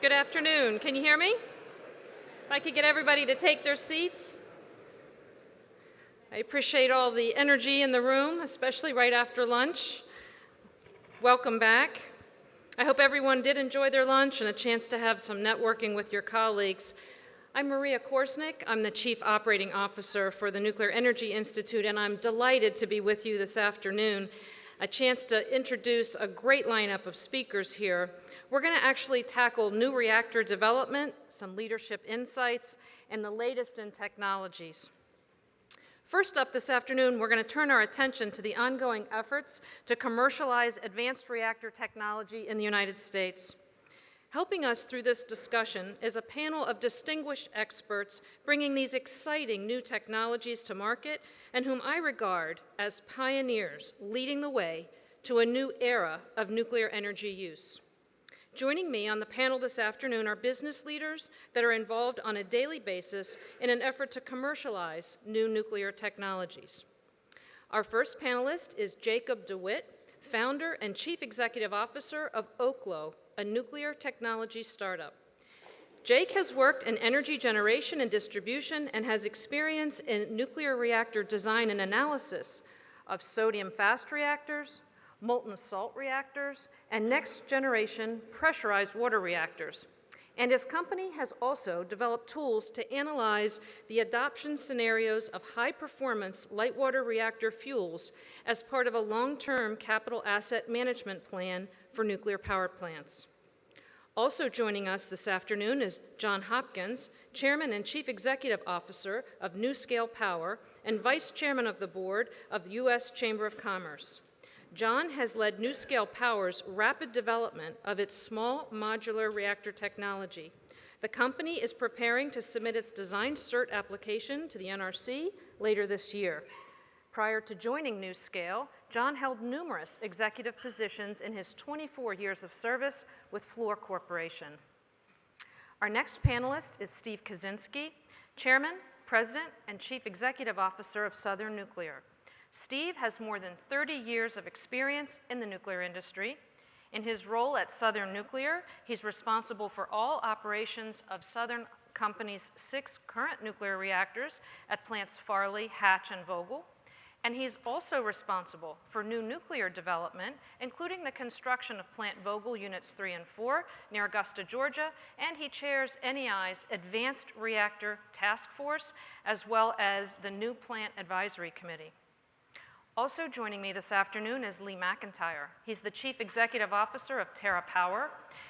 Good afternoon. Can you hear me? If I could get everybody to take their seats. I appreciate all the energy in the room, especially right after lunch. Welcome back. I hope everyone did enjoy their lunch and a chance to have some networking with your colleagues. I'm Maria Korsnick. I'm the Chief Operating Officer for the Nuclear Energy Institute, and I'm delighted to be with you this afternoon. A chance to introduce a great lineup of speakers here. We're going to actually tackle new reactor development, some leadership insights, and the latest in technologies. First up this afternoon, we're going to turn our attention to the ongoing efforts to commercialize advanced reactor technology in the United States. Helping us through this discussion is a panel of distinguished experts bringing these exciting new technologies to market and whom I regard as pioneers leading the way to a new era of nuclear energy use. Joining me on the panel this afternoon are business leaders that are involved on a daily basis in an effort to commercialize new nuclear technologies. Our first panelist is Jacob DeWitt, founder and chief executive officer of Oklo, a nuclear technology startup. Jake has worked in energy generation and distribution and has experience in nuclear reactor design and analysis of sodium fast reactors, molten salt reactors, and next-generation pressurized water reactors. And his company has also developed tools to analyze the adoption scenarios of high-performance light water reactor fuels as part of a long-term capital asset management plan for nuclear power plants. Also joining us this afternoon is John Hopkins, Chairman and Chief Executive Officer of NuScale Power and Vice Chairman of the Board of the U.S. Chamber of Commerce. John has led NuScale Power's rapid development of its small modular reactor technology. The company is preparing to submit its design cert application to the NRC later this year. Prior to joining NuScale, John held numerous executive positions in his 24 years of service with Fluor Corporation. Our next panelist is Steve Kaczynski, Chairman, President, and Chief Executive Officer of Southern Nuclear. Steve has more than 30 years of experience in the nuclear industry. In his role at Southern Nuclear, he's responsible for all operations of Southern Company's 6 current nuclear reactors at plants Farley, Hatch, and Vogtle. And he's also responsible for new nuclear development, including the construction of Plant Vogtle Units 3 and 4 near Augusta, Georgia, and he chairs NEI's Advanced Reactor Task Force, as well as the New Plant Advisory Committee. Also joining me this afternoon is Lee McIntyre. He's the Chief Executive Officer of TerraPower.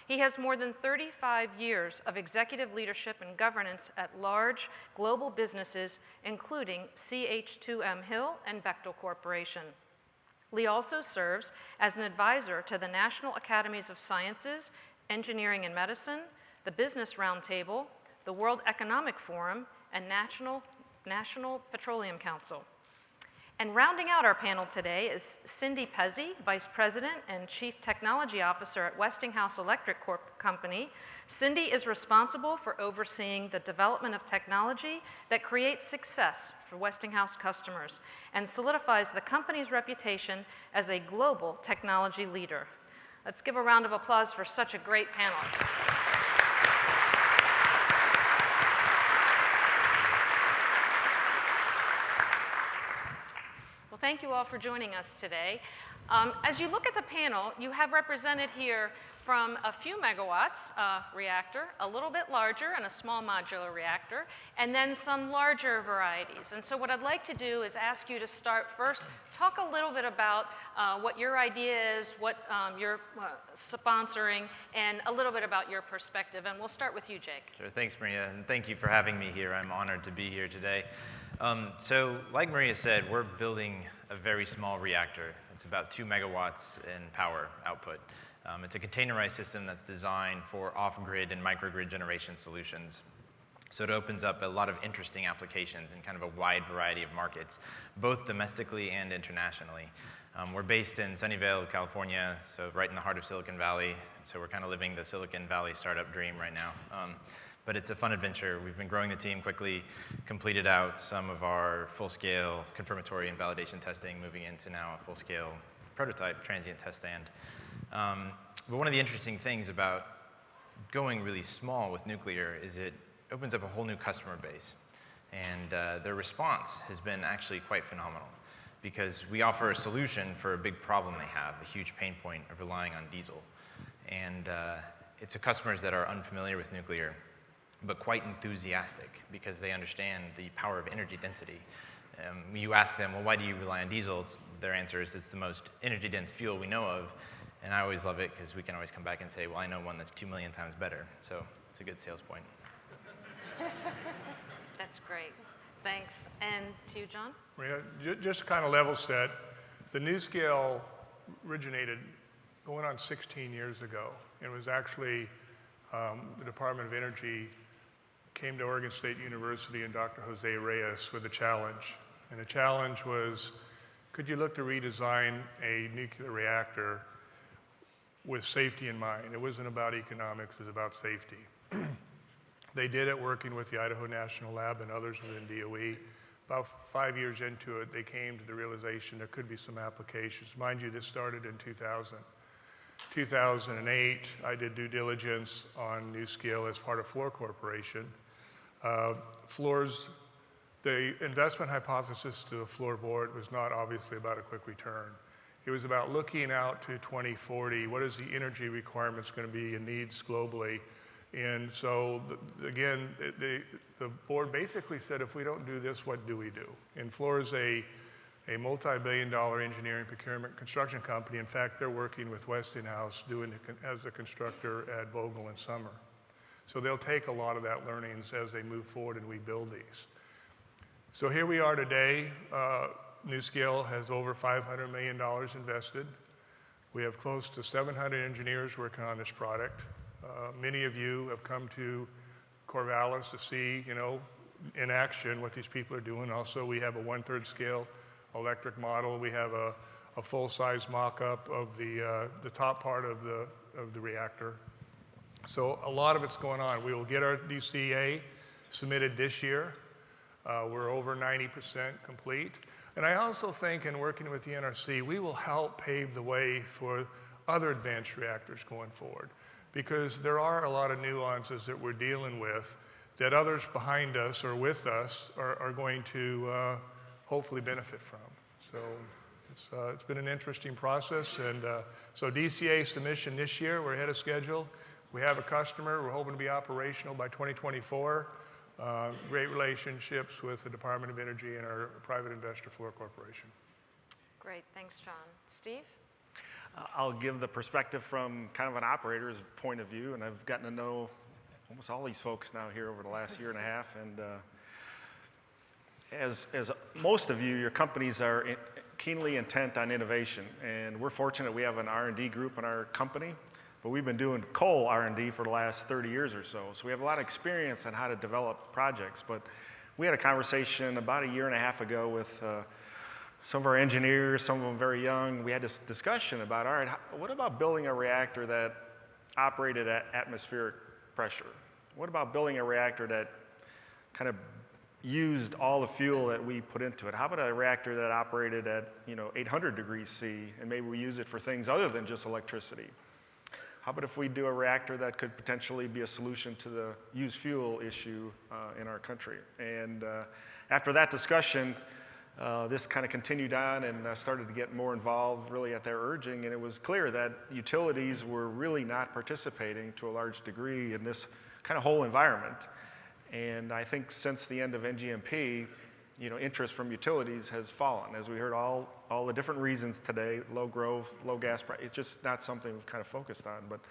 He has more than 35 years of executive leadership and governance at large global businesses, including CH2M Hill and Bechtel Corporation. Lee also serves as an advisor to the National Academies of Sciences, Engineering and Medicine, the Business Roundtable, the World Economic Forum, and National Petroleum Council. And rounding out our panel today is Cindy Pezzi, Vice President and Chief Technology Officer at Westinghouse Electric Company. Cindy is responsible for overseeing the development of technology that creates success for Westinghouse customers and solidifies the company's reputation as a global technology leader. Let's give a round of applause for such a great panelist. Thank you all for joining us today. As you look at the panel, you have represented here from a few megawatts reactor, a little bit larger and a small modular reactor, and then some larger varieties. And so what I'd like to do is ask you to start first, talk a little bit about what your idea is, what you're sponsoring, and a little bit about your perspective. And we'll start with you, Jake. Sure, thanks, Maria, and thank you for having me here. I'm honored to be here today. So like Maria said, we're building a very small reactor. It's about 2 megawatts in power output. It's a containerized system that's designed for off-grid and microgrid generation solutions. So it opens up a lot of interesting applications in kind of a wide variety of markets, both domestically and internationally. We're based in Sunnyvale, California, so right in the heart of Silicon Valley. So we're kind of living the Silicon Valley startup dream right now. But it's a fun adventure. We've been growing the team quickly, completed out some of our full-scale confirmatory and validation testing, moving into now a full-scale prototype transient test stand. But one of the interesting things about going really small with nuclear is it opens up a whole new customer base. And their response has been actually quite phenomenal because we offer a solution for a big problem they have, a huge pain point of relying on diesel. And it's to customers that are unfamiliar with nuclear, but quite enthusiastic because they understand the power of energy density. You ask them, well, why do you rely on diesel? Their answer is it's the most energy dense fuel we know of. And I always love it because we can always come back and say, well, I know one that's 2 million times better. So it's a good sales point. That's great. Thanks. And to you, John? Maria, just kind of level set, the NuScale originated going on 16 years ago. It was actually the Department of Energy came to Oregon State University and Dr. Jose Reyes with a challenge. And the challenge was, could you look to redesign a nuclear reactor with safety in mind? It wasn't about economics, it was about safety. They did it working with the Idaho National Lab and others within DOE. About 5 years into it, they came to the realization there could be some applications. Mind you, this started in 2000. 2008, I did due diligence on NuScale as part of Fluor Corporation. Fluor's, the investment hypothesis to the Fluor board was not obviously about a quick return. It was about looking out to 2040. What is the energy requirements going to be and needs globally? And so, again, the board basically said, if we don't do this, what do we do? And Fluor is a multi-billion-dollar engineering, procurement, construction company. In fact, they're working with Westinghouse as a constructor at Vogtle and Summer. So they'll take a lot of that learnings as they move forward and we build these. So here we are today. NuScale has over $500 million invested. We have close to 700 engineers working on this product. Many of you have come to Corvallis to see, in action what these people are doing. Also, we have a 1/3 scale electric model. We have a full-size mock-up of the top part of the reactor. So a lot of it's going on. We will get our DCA submitted this year. We're over 90% complete. And I also think in working with the NRC, we will help pave the way for other advanced reactors going forward, because there are a lot of nuances that we're dealing with that others behind us or with us are going to hopefully benefit from. So it's been an interesting process. And so DCA submission this year, we're ahead of schedule. We have a customer. We're hoping to be operational by 2024. Great relationships with the Department of Energy and our private investor, Fluor Corporation. Great. Thanks, John. Steve? I'll give the perspective from kind of an operator's point of view, and I've gotten to know almost all these folks now here over the last year and a half. And as most of you, your companies are keenly intent on innovation, and we're fortunate we have an R&D group in our company. But we've been doing coal R&D for the last 30 years or so. So we have a lot of experience on how to develop projects. But we had a conversation about a year and a half ago with some of our engineers, some of them very young. We had this discussion about, all right, what about building a reactor that operated at atmospheric pressure? What about building a reactor that kind of used all the fuel that we put into it? How about a reactor that operated at 800 degrees C, and maybe we use it for things other than just electricity? How about if we do a reactor that could potentially be a solution to the used fuel issue in our country? And after that discussion, this kind of continued on and started to get more involved really at their urging, and it was clear that utilities were really not participating to a large degree in this kind of whole environment. And I think since the end of NGMP, interest from utilities has fallen. As we heard all the different reasons today, low growth, low gas price, it's just not something we've kind of focused on. But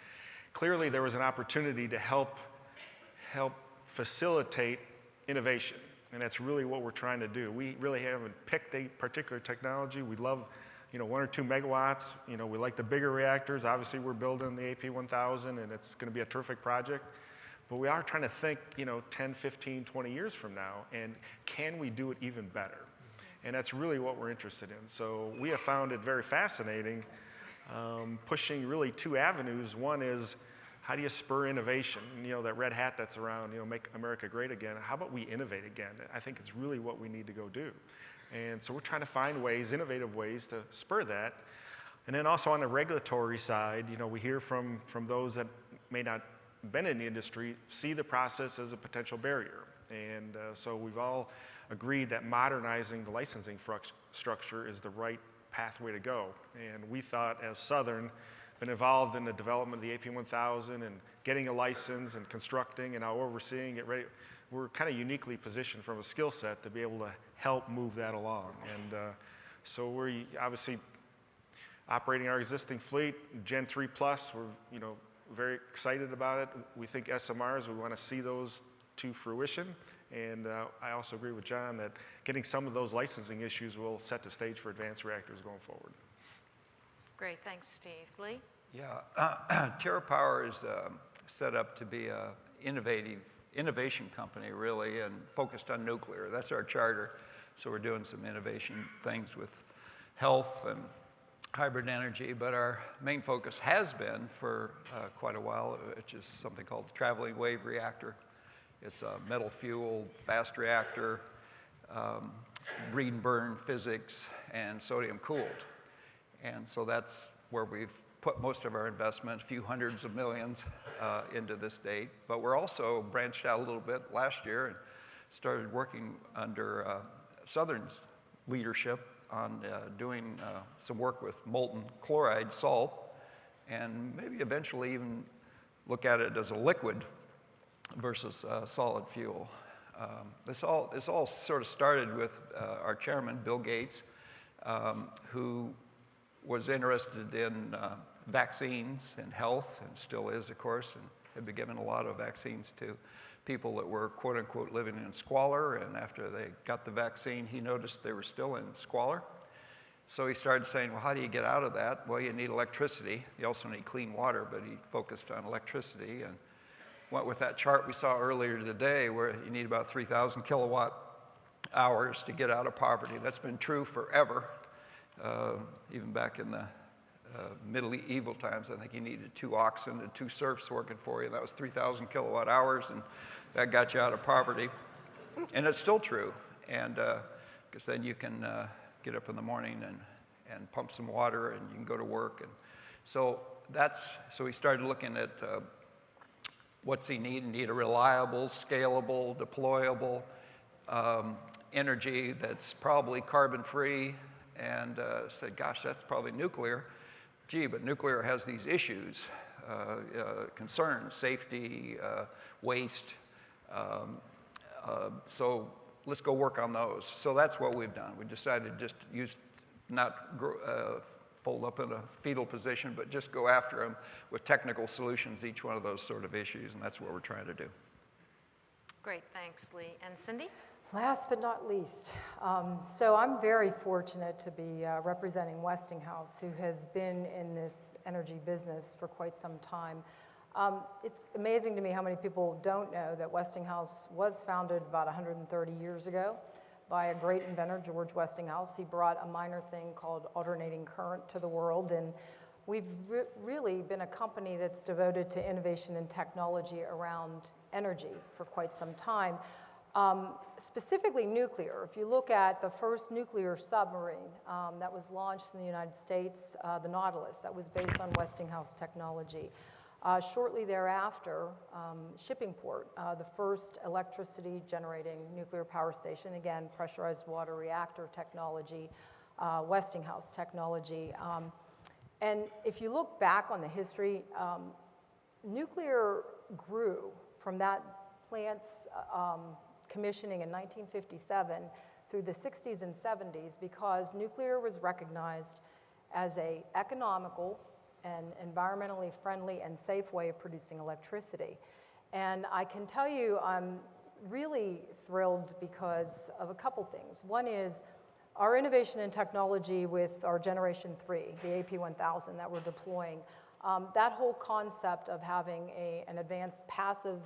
clearly there was an opportunity to help facilitate innovation. And that's really what we're trying to do. We really haven't picked a particular technology. We love 1 or 2 megawatts. We like the bigger reactors. Obviously we're building the AP1000 and it's going to be a terrific project. But we are trying to think, 10, 15, 20 years from now, and can we do it even better? And that's really what we're interested in. So we have found it very fascinating, pushing really 2 avenues. One is, how do you spur innovation? That red hat that's around, make America great again. How about we innovate again? I think it's really what we need to go do. And so we're trying to find ways, innovative ways to spur that. And then also on the regulatory side, we hear from those that may not been in the industry see the process as a potential barrier. And so we've all agreed that modernizing the licensing structure is the right pathway to go. And we thought, as Southern, been involved in the development of the AP1000 and getting a license and constructing and now overseeing it, we're kind of uniquely positioned from a skill set to be able to help move that along. And so we're obviously operating our existing fleet, Gen 3 Plus. We're very excited about it. We think SMRs, we want to see those to fruition. And I also agree with John that getting some of those licensing issues will set the stage for advanced reactors going forward. Great, thanks, Steve. Lee? Yeah, TerraPower is set up to be an innovation company, really, and focused on nuclear. That's our charter. So we're doing some innovation things with health and hybrid energy, but our main focus has been for quite a while, which is something called the traveling wave reactor. It's a metal-fueled fast reactor, breed and burn physics, and sodium-cooled. And so that's where we've put most of our investment, a few hundreds of millions into this date. But we're also branched out a little bit last year and started working under Southern's leadership on doing some work with molten chloride salt, and maybe eventually even look at it as a liquid versus solid fuel. This all sort of started with our chairman, Bill Gates, who was interested in vaccines and health, and still is, of course, and had been given a lot of vaccines to people that were, quote unquote, living in squalor. And after they got the vaccine, he noticed they were still in squalor. So he started saying, well, how do you get out of that? Well, you need electricity. You also need clean water, but he focused on electricity and went with that chart we saw earlier today, where you need about 3,000 kilowatt hours to get out of poverty. That's been true forever. Even back in the medieval times, I think you needed 2 oxen and 2 serfs working for you. That was 3,000 kilowatt hours, and that got you out of poverty. And it's still true, and because then you can get up in the morning and pump some water, and you can go to work. And so we started looking at what's he need. He need a reliable, scalable, deployable energy that's probably carbon-free, and said, gosh, that's probably nuclear. Gee, but nuclear has these issues, concerns, safety, waste. So let's go work on those. So that's what we've done. We decided just to not fold up in a fetal position, but just go after them with technical solutions, each one of those sort of issues, and that's what we're trying to do. Great, thanks, Lee. And Cindy? Last but not least, so I'm very fortunate to be representing Westinghouse, who has been in this energy business for quite some time. It's amazing to me how many people don't know that Westinghouse was founded about 130 years ago by a great inventor, George Westinghouse. He brought a minor thing called alternating current to the world, and we've really been a company that's devoted to innovation and technology around energy for quite some time. Specifically nuclear. If you look at the first nuclear submarine that was launched in the United States, the Nautilus, that was based on Westinghouse technology. Shortly thereafter, Shippingport, the first electricity generating nuclear power station, again, pressurized water reactor technology, Westinghouse technology. And if you look back on the history, nuclear grew from that plant's commissioning in 1957 through the 60s and 70s because nuclear was recognized as an economical and environmentally friendly and safe way of producing electricity. And I can tell you I'm really thrilled because of a couple things. One is our innovation and technology with our Generation 3, the AP1000 that we're deploying. That whole concept of having an advanced passive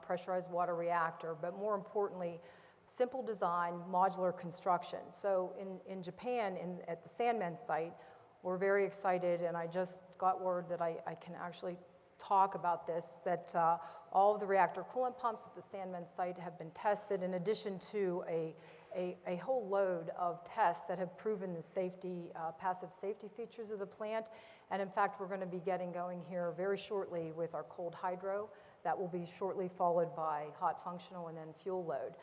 pressurized water reactor, but more importantly, simple design, modular construction. So in Japan, at the Sanmen site, we're very excited, and I just got word that I can actually talk about this, that all of the reactor coolant pumps at the Sanmen site have been tested in addition to a whole load of tests that have proven the safety, passive safety features of the plant. And in fact, we're going to be getting going here very shortly with our cold hydro That will be shortly followed by hot functional and then fuel load.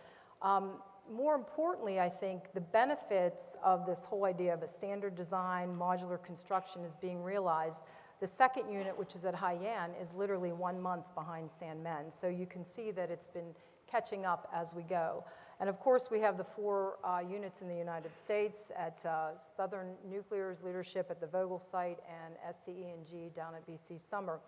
More importantly, I think the benefits of this whole idea of a standard design, modular construction is being realized. The second unit, which is at Haiyan, is literally 1 month behind Sanmen. So you can see that it's been catching up as we go. And of course, we have the 4 units in the United States at Southern Nuclear's leadership at the Vogtle site and SCE&G down at BC Summer.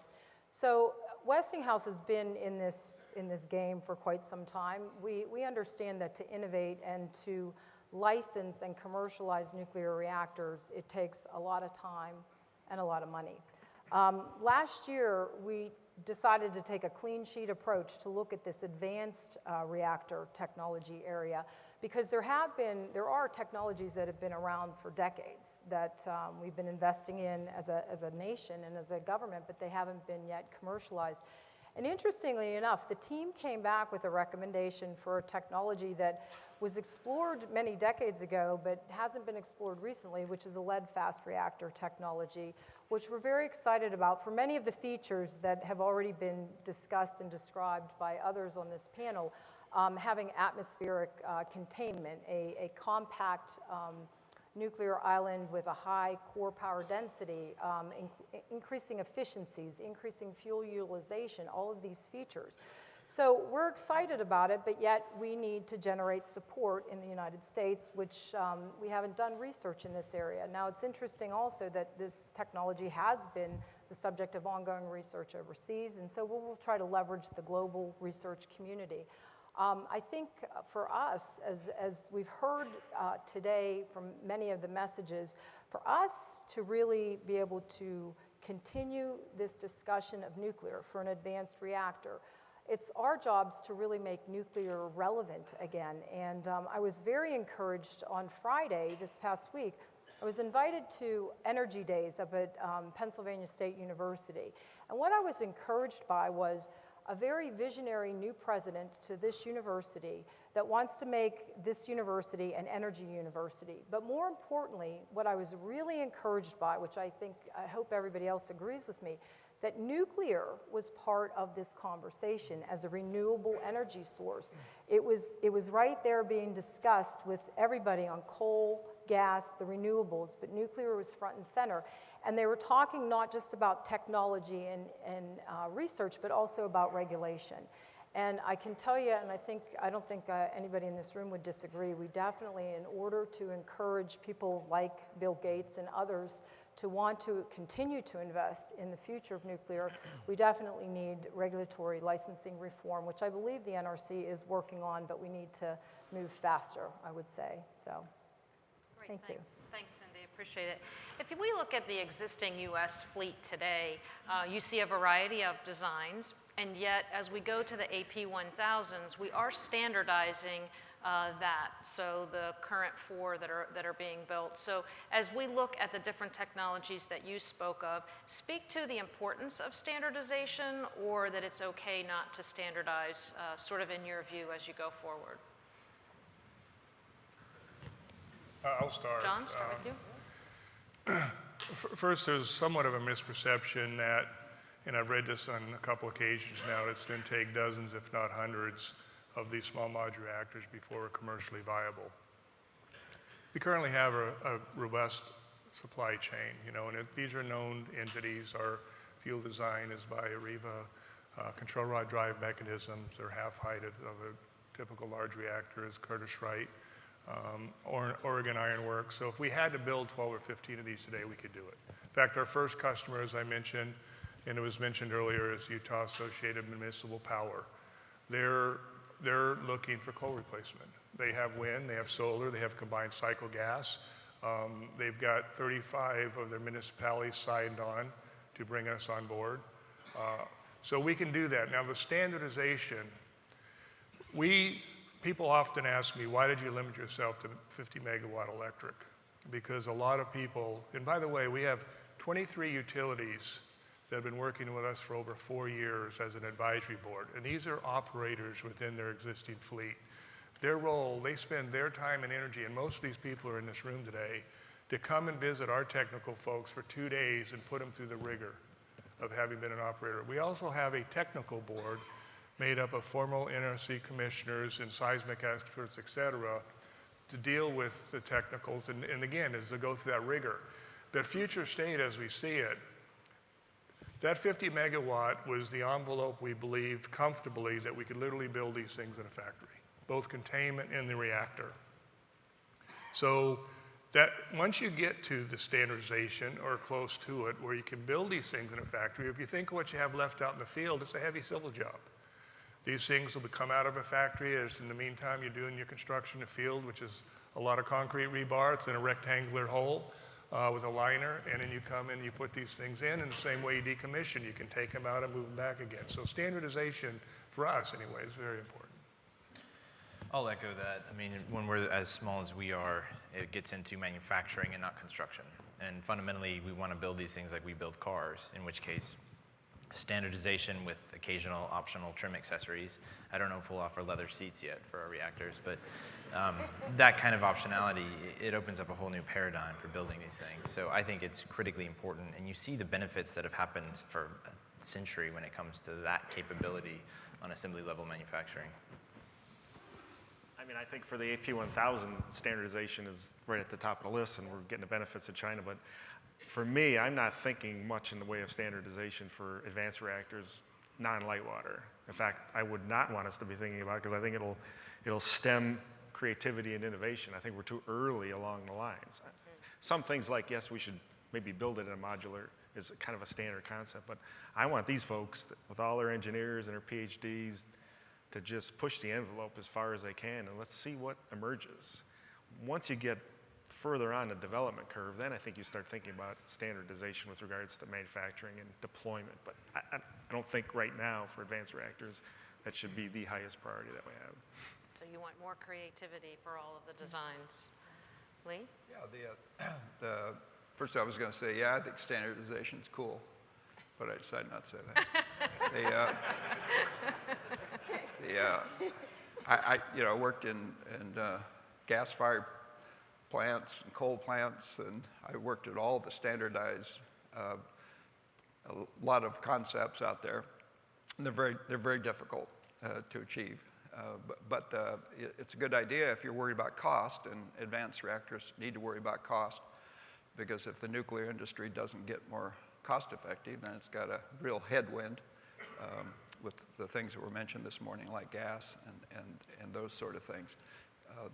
So Westinghouse has been in this game for quite some time. We understand that to innovate and to license and commercialize nuclear reactors, it takes a lot of time and a lot of money. Last year, we decided to take a clean sheet approach to look at this advanced reactor technology area, because there are technologies that have been around for decades that we've been investing in as a nation and as a government, but they haven't been yet commercialized. And interestingly enough, the team came back with a recommendation for a technology that was explored many decades ago, but hasn't been explored recently, which is a lead-fast reactor technology, which we're very excited about for many of the features that have already been discussed and described by others on this panel. Having atmospheric containment, a compact nuclear island with a high core power density, increasing efficiencies, increasing fuel utilization, all of these features. So we're excited about it, but yet we need to generate support in the United States, which we haven't done research in this area. Now, it's interesting also that this technology has been the subject of ongoing research overseas, and so we'll try to leverage the global research community. I think for us, as we've heard today from many of the messages, for us to really be able to continue this discussion of nuclear for an advanced reactor, it's our jobs to really make nuclear relevant again. And I was very encouraged on Friday this past week. I was invited to Energy Days up at Pennsylvania State University. And what I was encouraged by was a very visionary new president to this university that wants to make this university an energy university. But more importantly, what I was really encouraged by, which I hope everybody else agrees with me, that nuclear was part of this conversation as a renewable energy source. It was right there being discussed with everybody on coal, gas, the renewables, but nuclear was front and center. And they were talking not just about technology and research, but also about regulation. And I can tell you, and I don't think anybody in this room would disagree, we definitely, in order to encourage people like Bill Gates and others to want to continue to invest in the future of nuclear, we definitely need regulatory licensing reform, which I believe the NRC is working on, but we need to move faster, I would say. So. Great, Thank you. Thanks, Cindy. Appreciate it. If we look at the existing U.S. fleet today, you see a variety of designs, and yet as we go to the AP1000s, we are standardizing that. So the current 4 that are being built. So as we look at the different technologies that you spoke of, speak to the importance of standardization, or that it's okay not to standardize, sort of in your view as you go forward. I'll start. John, start with you. First, there's somewhat of a misperception that, and I've read this on a couple occasions now, it's going to take dozens, if not hundreds, of these small modular reactors before we're commercially viable. We currently have a robust supply chain, and these are known entities. Our fuel design is by Areva. Control rod drive mechanisms are half height of a typical large reactor, is Curtiss-Wright. Oregon Iron Works. So if we had to build 12 or 15 of these today, we could do it. In fact, our first customer, as I mentioned, and it was mentioned earlier, is Utah Associated Municipal Power. They're looking for coal replacement. They have wind, they have solar, they have combined cycle gas. They've got 35 of their municipalities signed on to bring us on board. So we can do that. Now the standardization, people often ask me, why did you limit yourself to 50 megawatt electric? Because a lot of people, and by the way, we have 23 utilities that have been working with us for over 4 years as an advisory board, and these are operators within their existing fleet. Their role, they spend their time and energy, and most of these people are in this room today, to come and visit our technical folks for 2 days and put them through the rigor of having been an operator. We also have a technical board made up of formal NRC commissioners and seismic experts, et cetera, to deal with the technicals, and again, is to go through that rigor. But future state as we see it, that 50 megawatt was the envelope we believed comfortably that we could literally build these things in a factory, both containment and the reactor. So that once you get to the standardization or close to it, where you can build these things in a factory, if you think of what you have left out in the field, it's a heavy civil job. These things will come out of a factory as in the meantime you're doing your construction in the field, which is a lot of concrete rebar. It's in a rectangular hole with a liner, and then you come in and you put these things in the same way you decommission. You can take them out and move them back again. So standardization, for us anyway, is very important. I'll echo that. I mean, when we're as small as we are, it gets into manufacturing and not construction. And fundamentally, we want to build these things like we build cars, in which case standardization with occasional optional trim accessories. I don't know if we'll offer leather seats yet for our reactors, but that kind of optionality, it opens up a whole new paradigm for building these things. So I think it's critically important, and you see the benefits that have happened for a century when it comes to that capability on assembly level manufacturing. I mean, I think for the AP1000, standardization is right at the top of the list, and we're getting the benefits of China. But for me, I'm not thinking much in the way of standardization for advanced reactors, non-light water. In fact, I would not want us to be thinking about it because I think it'll stem creativity and innovation. I think we're too early along the lines. Some things like, yes, we should maybe build it in a modular is kind of a standard concept, but I want these folks with all their engineers and their PhDs to just push the envelope as far as they can, and let's see what emerges. Once you get further on the development curve, then I think you start thinking about standardization with regards to manufacturing and deployment. But I don't think right now for advanced reactors that should be the highest priority that we have. So you want more creativity for all of the designs. Lee? Yeah, first I was going to say, yeah, I think standardization's cool, but I decided not to say that. I worked in gas-fired plants and coal plants, and I worked at all the standardized, a lot of concepts out there, and they're very difficult to achieve. But it's a good idea if you're worried about cost, and advanced reactors need to worry about cost, because if the nuclear industry doesn't get more cost effective, then it's got a real headwind with the things that were mentioned this morning, like gas and those sort of things.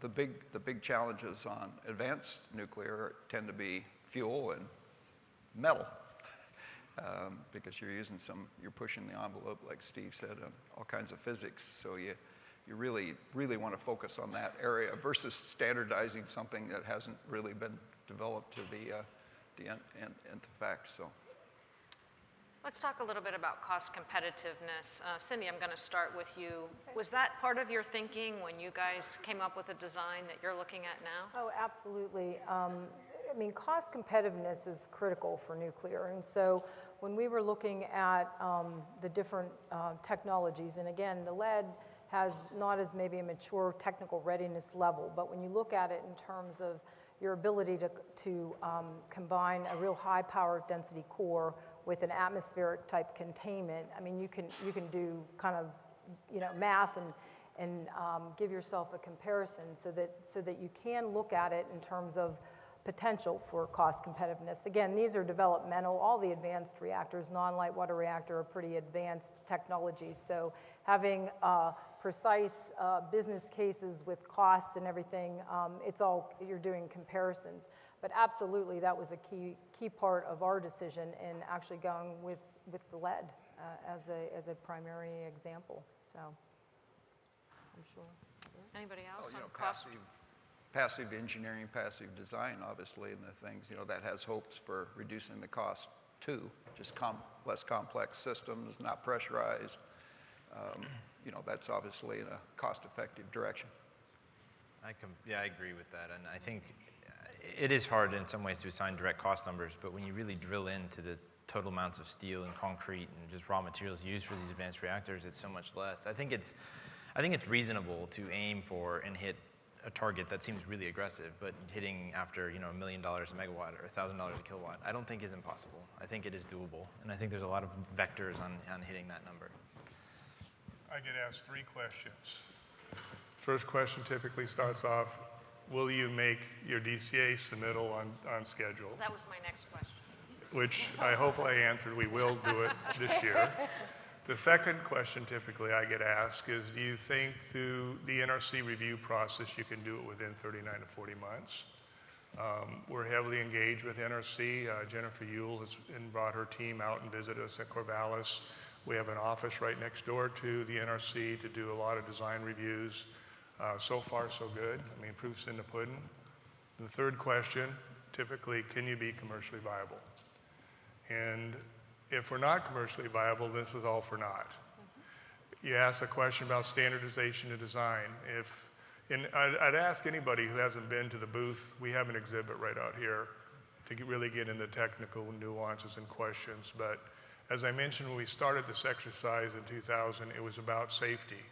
The big challenges on advanced nuclear tend to be fuel and metal, because you're pushing the envelope, like Steve said, on all kinds of physics. So you really want to focus on that area versus standardizing something that hasn't really been developed to the nth fact. So. Let's talk a little bit about cost competitiveness. Cindy, I'm going to start with you. Was that part of your thinking when you guys came up with a design that you're looking at now? Oh, absolutely. I mean, cost competitiveness is critical for nuclear. And so when we were looking at the different technologies, and again, the lead has not as maybe a mature technical readiness level, but when you look at it in terms of your ability to combine a real high power density core with an atmospheric type containment, I mean, you can do kind of, math and give yourself a comparison so that you can look at it in terms of potential for cost competitiveness. Again, these are developmental. All the advanced reactors, non-light water reactor, are pretty advanced technologies. So having precise business cases with costs and everything, you're doing comparisons. But absolutely, that was a key part of our decision in actually going with the lead as a primary example. So, I'm sure. Anybody else on cost? Passive engineering, passive design, obviously, and the things that has hopes for reducing the cost too. Just less complex systems, not pressurized. That's obviously in a cost-effective direction. I agree with that, and I think it is hard in some ways to assign direct cost numbers, but when you really drill into the total amounts of steel and concrete and just raw materials used for these advanced reactors, it's so much less. I think it's reasonable to aim for and hit a target that seems really aggressive, but hitting after $1 million a megawatt or $1,000 a kilowatt, I don't think is impossible. I think it is doable, and I think there's a lot of vectors on hitting that number. I get asked 3 questions. First question typically starts off, will you make your DCA submittal on schedule? That was my next question. Which I hope I answered, we will do it this year. The second question typically I get asked is, do you think through the NRC review process you can do it within 39 to 40 months? We're heavily engaged with NRC. Jennifer Ewell has brought her team out and visited us at Corvallis. We have an office right next door to the NRC to do a lot of design reviews. So far, so good. I mean, proof's in the pudding. The third question, typically, can you be commercially viable? And if we're not commercially viable, this is all for naught. You asked a question about standardization of design. I'd ask anybody who hasn't been to the booth, we have an exhibit right out here to really get into technical nuances and questions. But as I mentioned, when we started this exercise in 2000, it was about safety.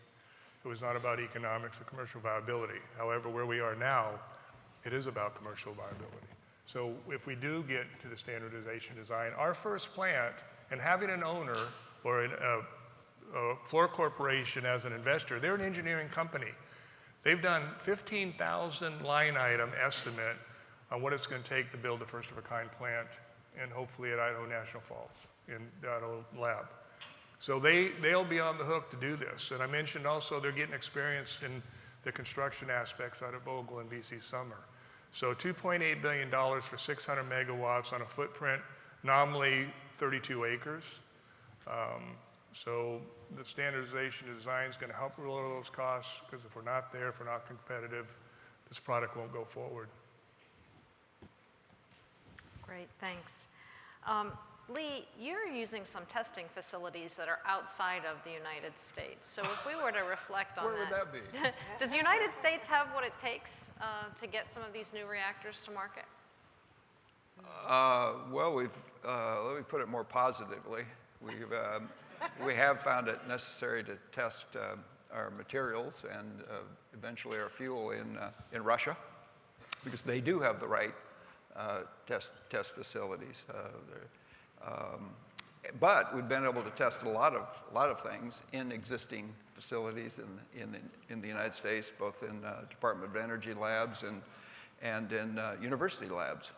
It was not about economics or commercial viability. However, where we are now, it is about commercial viability. So if we do get to the standardization design, our first plant, and having an owner or a Fluor Corporation as an investor, they're an engineering company. They've done 15,000 line item estimate on what it's going to take to build a first of a kind plant, and hopefully at Idaho National Falls in the Idaho lab. So they'll be on the hook to do this. And I mentioned also they're getting experience in the construction aspects out of Vogel and BC Summer. So $2.8 billion for 600 megawatts on a footprint, nominally 32 acres. So the standardization design is going to help lower those costs, because if we're not there, if we're not competitive, this product won't go forward. Great, thanks. Lee, you're using some testing facilities that are outside of the United States. So if we were to reflect on Where would that be? Does the United States have what it takes to get some of these new reactors to market? Well, let me put it more positively. We have found it necessary to test our materials and eventually our fuel in Russia, because they do have the right test facilities. But we've been able to test a lot of things in existing facilities in the United States, both in Department of Energy labs and in university labs.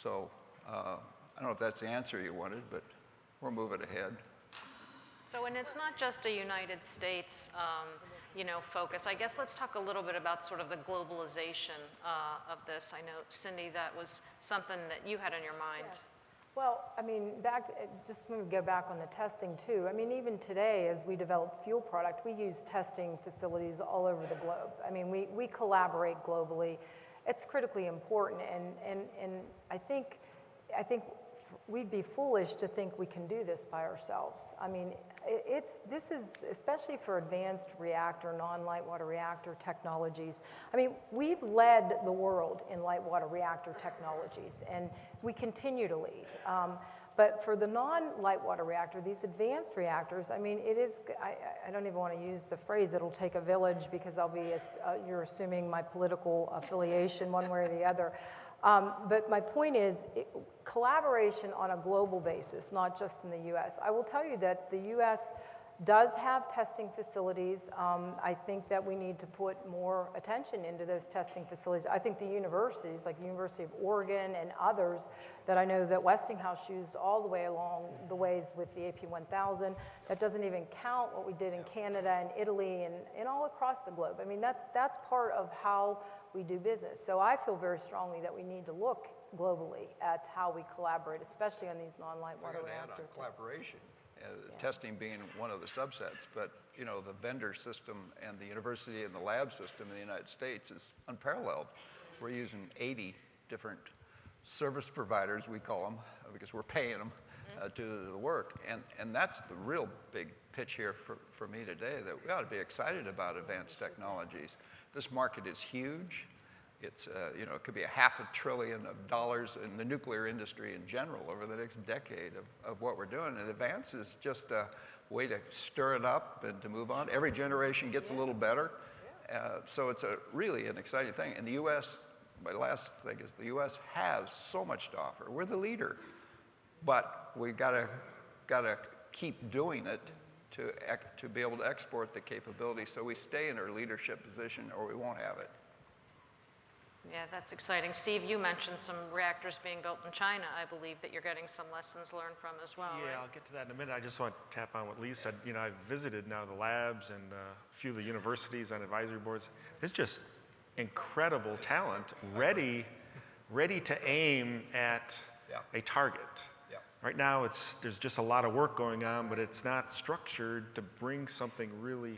So I don't know if that's the answer you wanted, but we're moving ahead. So, and it's not just a United States, focus. I guess let's talk a little bit about sort of the globalization of this. I know, Cindy, that was something that you had on your mind. Yes. Well, I mean, just let me go back on the testing too. I mean, even today, as we develop fuel product, we use testing facilities all over the globe. I mean, we collaborate globally. It's critically important, and I think we'd be foolish to think we can do this by ourselves. I mean, this is, especially for advanced reactor, non-light water reactor technologies. I mean, we've led the world in light water reactor technologies, and we continue to lead. But for the non-light water reactor, these advanced reactors, I mean, it is, I don't even want to use the phrase, it'll take a village, because you're assuming my political affiliation one way or the other. But my point is, collaboration on a global basis, not just in the US. I will tell you that the US does have testing facilities. I think that we need to put more attention into those testing facilities. I think the universities, like the University of Oregon and others, that I know that Westinghouse used all the way along the ways with the AP1000, that doesn't even count what we did in Canada and Italy and all across the globe. I mean, that's part of how we do business. So I feel very strongly that we need to look globally at how we collaborate, especially on these non-light water reactors. Collaboration. Testing being one of the subsets, but the vendor system and the university and the lab system in the United States is unparalleled. We're using 80 different service providers, we call them, because we're paying them to do the work. And that's the real big pitch here for me today, that we ought to be excited about advanced technologies. This market is huge. It's, it could be $500 billion in the nuclear industry in general over the next decade of what we're doing. And advance is just a way to stir it up and to move on. Every generation gets a little better So it's really an exciting thing. And the U.S., my last thing is the U.S. has so much to offer. We're the leader, but we've got to keep doing it to be able to export the capability so we stay in our leadership position or we won't have it. Yeah, that's exciting. Steve, you mentioned some reactors being built in China. I believe that you're getting some lessons learned from as well, Yeah, right? I'll get to that in a minute. I just want to tap on what Lee said. You know, I've visited now the labs and a few of the universities on advisory boards. It's just incredible talent, ready to aim at a target. Yeah. Right now, there's just a lot of work going on, but it's not structured to bring something really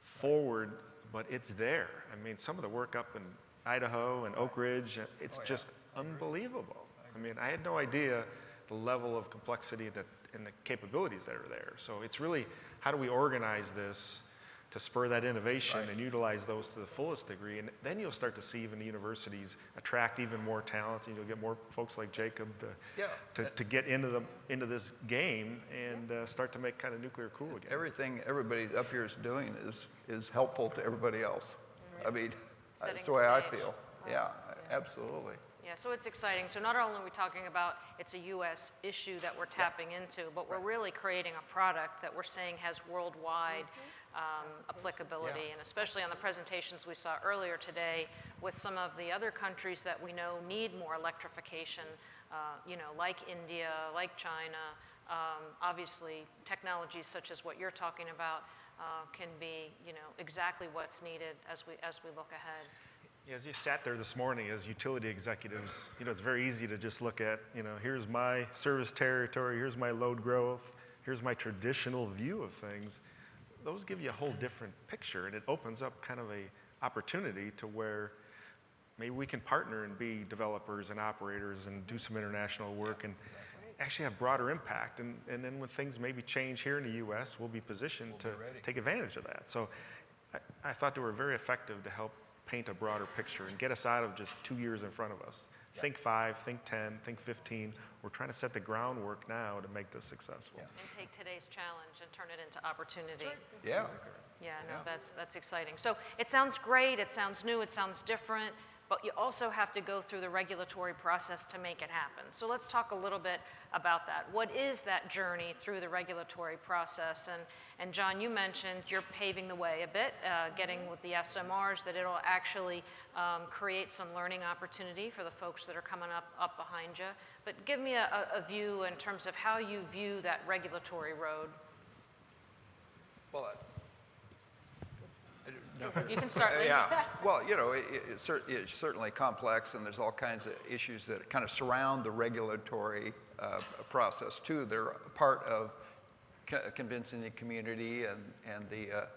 forward, but it's there. I mean, some of the work up in Idaho and Oak Ridge, it's just unbelievable. I mean, I had no idea the level of complexity and the capabilities that are there. So it's really, how do we organize this to spur that innovation and utilize those to the fullest degree? And then you'll start to see even the universities attract even more talent, and you'll get more folks like Jacob to get into this game and start to make kind of nuclear cool again. Everything everybody up here is doing is helpful to everybody else. I mean, Setting that's the way I stage. feel. Yeah, absolutely. Yeah, so it's exciting. So not only are we talking about it's a U.S. issue that we're tapping into, but we're really creating a product that we're saying has worldwide applicability, and especially on the presentations we saw earlier today with some of the other countries that we know need more electrification, you know, like India, like China. Obviously, technologies such as what you're talking about can be, you know, exactly what's needed as we look ahead. Yeah, as you sat there this morning as utility executives, you know, it's very easy to just look at, you know, here's my service territory, here's my load growth, here's my traditional view of things. Those give you a whole different picture, and it opens up kind of a opportunity to where maybe we can partner and be developers and operators and do some international work and actually have broader impact. And then when things maybe change here in the U.S., we'll be positioned to take advantage of that. So I thought they were very effective to help paint a broader picture and get us out of just 2 years in front of us. Think 5, think 10, think 15. We're trying to set the groundwork now to make this successful. And take today's challenge and turn it into opportunity. Yeah. Yeah, no, that's exciting. So it sounds great, it sounds new, it sounds different, but you also have to go through the regulatory process to make it happen. So let's talk a little bit about that. What is that journey through the regulatory process? And John, you mentioned you're paving the way a bit, getting with the SMRs, that it'll actually create some learning opportunity for the folks that are coming up behind you. But give me a view in terms of how you view that regulatory road. Well, You can start, Lee. yeah. Well, you know, it's certainly complex, and there's all kinds of issues that kind of surround the regulatory process too. They're a part of convincing the community and the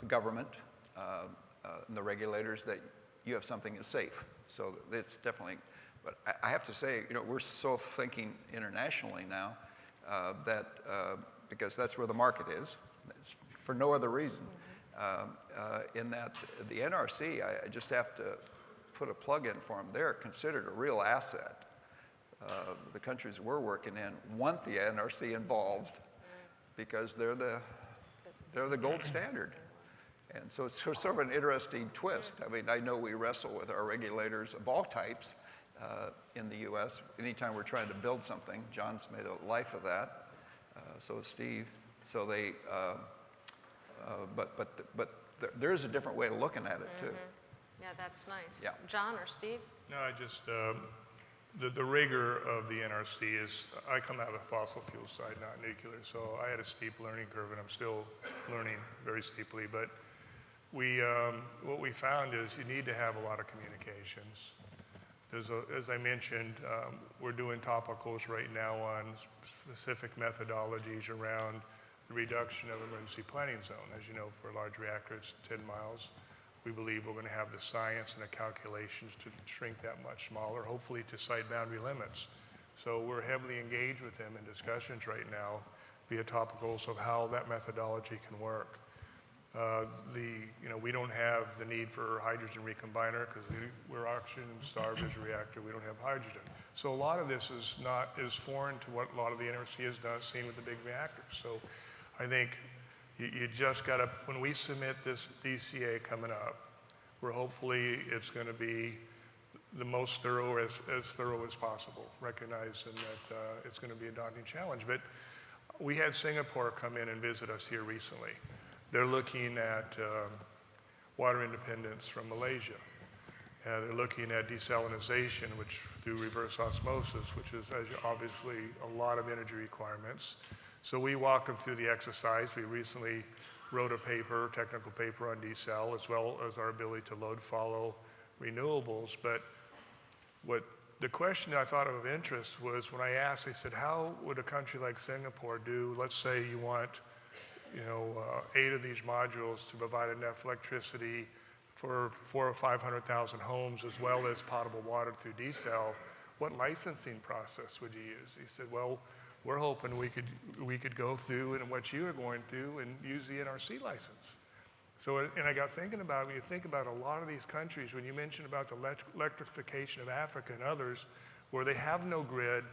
government and the regulators that you have something that's safe. So it's definitely. But I have to say, you know, we're so thinking internationally now that because that's where the market is, it's for no other reason. In that the NRC, I just have to put a plug in for them. They're considered a real asset. The countries we're working in want the NRC involved because they're the gold standard. And so it's sort of an interesting twist. I mean, I know we wrestle with our regulators of all types in the U.S. Anytime we're trying to build something, John's made a life of that. So is Steve. So they. But there is a different way of looking at it too. Yeah, that's nice. Yeah. John or Steve? No, I just, the rigor of the NRC is, I come out of the fossil fuel side, not nuclear, so I had a steep learning curve, and I'm still learning very steeply. But what we found is you need to have a lot of communications. As I mentioned, we're doing topicals right now on specific methodologies around the reduction of emergency planning zone. As you know, for a large reactor, it's 10 miles. We believe we're going to have the science and the calculations to shrink that much smaller, hopefully to site boundary limits. So we're heavily engaged with them in discussions right now via topicals of how that methodology can work. We don't have the need for hydrogen recombiner because we're oxygen-starved as a reactor. We don't have hydrogen. So a lot of this is not as foreign to what a lot of the NRC has seen with the big reactors. So I think You just got to, when we submit this DCA coming up, we're hopefully it's going to be the most thorough, as thorough as possible, recognizing that it's going to be a daunting challenge. But we had Singapore come in and visit us here recently. They're looking at water independence from Malaysia. They're looking at desalination, which through reverse osmosis, which is obviously a lot of energy requirements. So we walked them through the exercise. We recently wrote a paper, technical paper on desal, as well as our ability to load follow renewables. But what the question I thought of interest was when I asked, they said, how would a country like Singapore do, let's say you want 8 of these modules to provide enough electricity for 400,000 or 500,000 homes, as well as potable water through desal, what licensing process would you use? He said, well, we're hoping we could go through and what you are going through and use the NRC license. So, and I got thinking about, when you think about a lot of these countries, when you mentioned about the electrification of Africa and others, where they have no grid,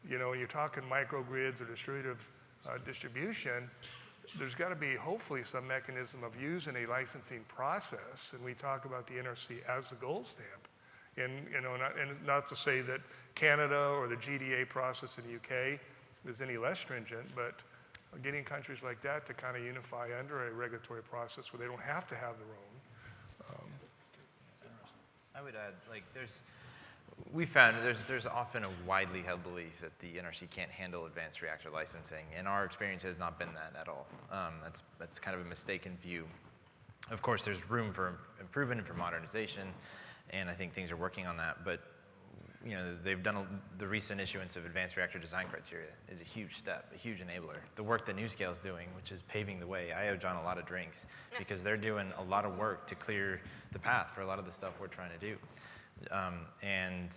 you're talking microgrids or distributive distribution, there's got to be hopefully some mechanism of using a licensing process, and we talk about the NRC as the gold stamp. And not to say that Canada or the GDA process in the UK is any less stringent, but getting countries like that to kind of unify under a regulatory process where they don't have to have their own. I would add, we found there's often a widely held belief that the NRC can't handle advanced reactor licensing, and our experience has not been that at all. That's kind of a mistaken view. Of course, there's room for improvement and for modernization, and I think things are working on that, but they've done the recent issuance of advanced reactor design criteria is a huge step, a huge enabler. The work that NuScale is doing, which is paving the way, I owe John a lot of drinks because they're doing a lot of work to clear the path for a lot of the stuff we're trying to do. And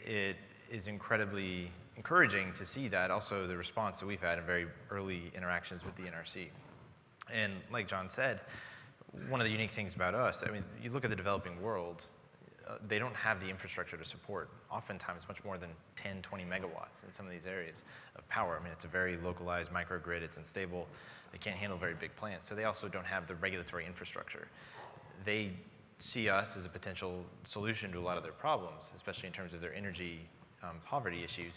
it is incredibly encouraging to see that, also the response that we've had in very early interactions with the NRC. And like John said, one of the unique things about us, you look at the developing world, they don't have the infrastructure to support, oftentimes much more than 10, 20 megawatts in some of these areas of power. It's a very localized microgrid, it's unstable, they can't handle very big plants, so they also don't have the regulatory infrastructure. They see us as a potential solution to a lot of their problems, especially in terms of their energy poverty issues,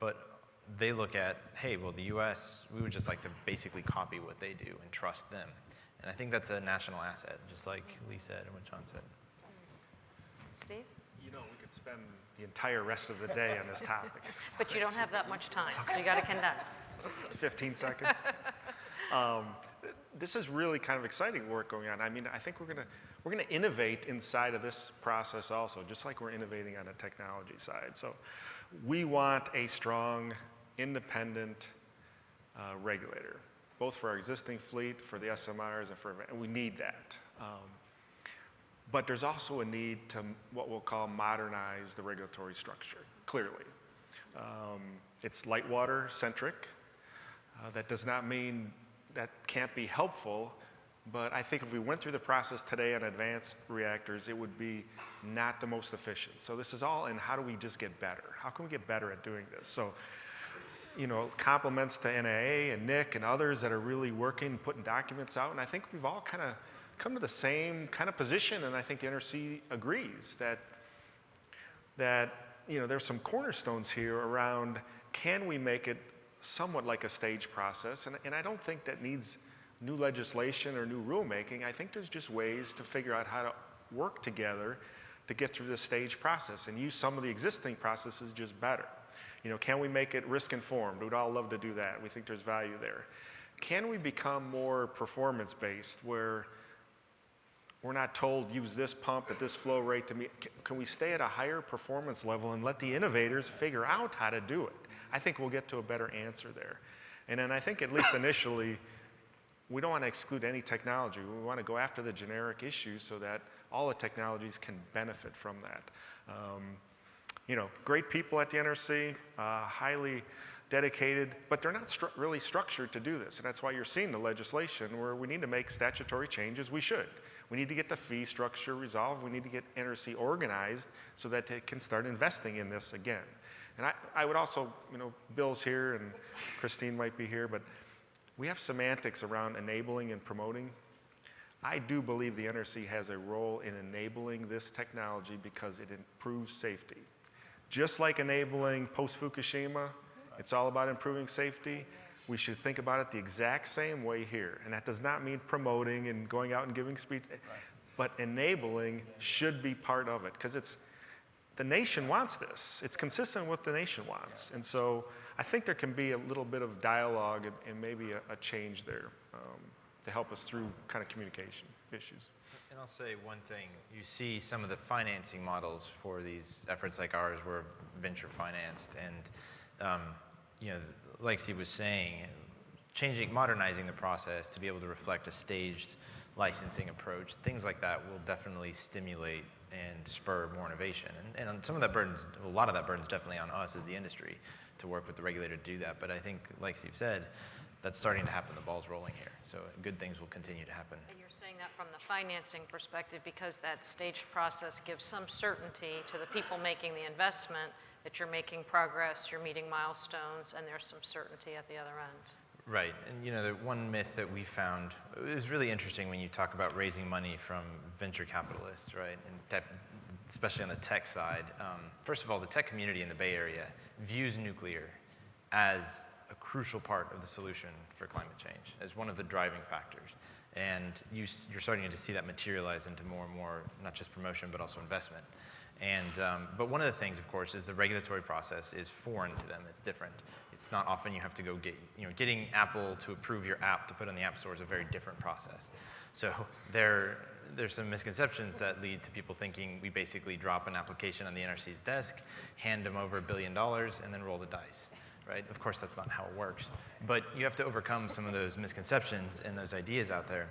but they look at, hey, well, the US, we would just like to basically copy what they do and trust them. And I think that's a national asset, just like Lee said and what John said. Steve? We could spend the entire rest of the day on this topic. But you don't have that much time, so you got to condense. 15 seconds. This is really kind of exciting work going on. I think we're gonna innovate inside of this process also, just like we're innovating on the technology side. So we want a strong, independent regulator, both for our existing fleet, for the SMRs, and we need that. But there's also a need to what we'll call modernize the regulatory structure, clearly. It's light water centric. That does not mean that can't be helpful, but I think if we went through the process today on advanced reactors, it would be not the most efficient. So this is all in how do we just get better? How can we get better at doing this? So, compliments to NEA and NIC and others that are really working, putting documents out, and I think we've all kind of come to the same kind of position, and I think the NRC agrees that there's some cornerstones here around can we make it somewhat like a stage process, and I don't think that needs new legislation or new rulemaking. I think there's just ways to figure out how to work together to get through this stage process and use some of the existing processes just better. Can we make it risk informed? We'd all love to do that. We think there's value there. Can we become more performance based where we're not told use this pump at this flow rate to meet? Can we stay at a higher performance level and let the innovators figure out how to do it? I think we'll get to a better answer there. And then I think at least initially, we don't want to exclude any technology. We want to go after the generic issues so that all the technologies can benefit from that. Great people at the NRC, highly dedicated, but they're not really structured to do this. And that's why you're seeing the legislation where we need to make statutory changes. We should. We need to get the fee structure resolved. We need to get NRC organized so that they can start investing in this again. And I would also, Bill's here and Christine might be here, but we have semantics around enabling and promoting. I do believe the NRC has a role in enabling this technology because it improves safety. Just like enabling post-Fukushima, it's all about improving safety. We should think about it the exact same way here. And that does not mean promoting and going out and giving speech, but enabling should be part of it because the nation wants this. It's consistent with what the nation wants. And so I think there can be a little bit of dialogue and maybe a change there to help us through kind of communication issues. And I'll say one thing. You see some of the financing models for these efforts like ours were venture financed. And, you know, like Steve was saying, modernizing the process to be able to reflect a staged licensing approach, things like that will definitely stimulate and spur more innovation. And some of that a lot of that burden's definitely on us as the industry to work with the regulator to do that. But I think, like Steve said, that's starting to happen. The ball's rolling here. So good things will continue to happen. And you're saying that from the financing perspective because that staged process gives some certainty to the people making the investment that you're making progress, you're meeting milestones, and there's some certainty at the other end. Right, and you know, the one myth that we found, it was really interesting when you talk about raising money from venture capitalists, right, and especially on the tech side. First of all, the tech community in the Bay Area views nuclear as a crucial part of the solution for climate change, as one of the driving factors. And you're starting to see that materialize into more and more, not just promotion, but also investment. And, but one of the things, of course, is the regulatory process is foreign to them. It's different. It's not often you have to go getting Apple to approve your app to put on the App Store is a very different process. So there's some misconceptions that lead to people thinking we basically drop an application on the NRC's desk, hand them over $1 billion, and then roll the dice, right? Of course, that's not how it works. But you have to overcome some of those misconceptions and those ideas out there.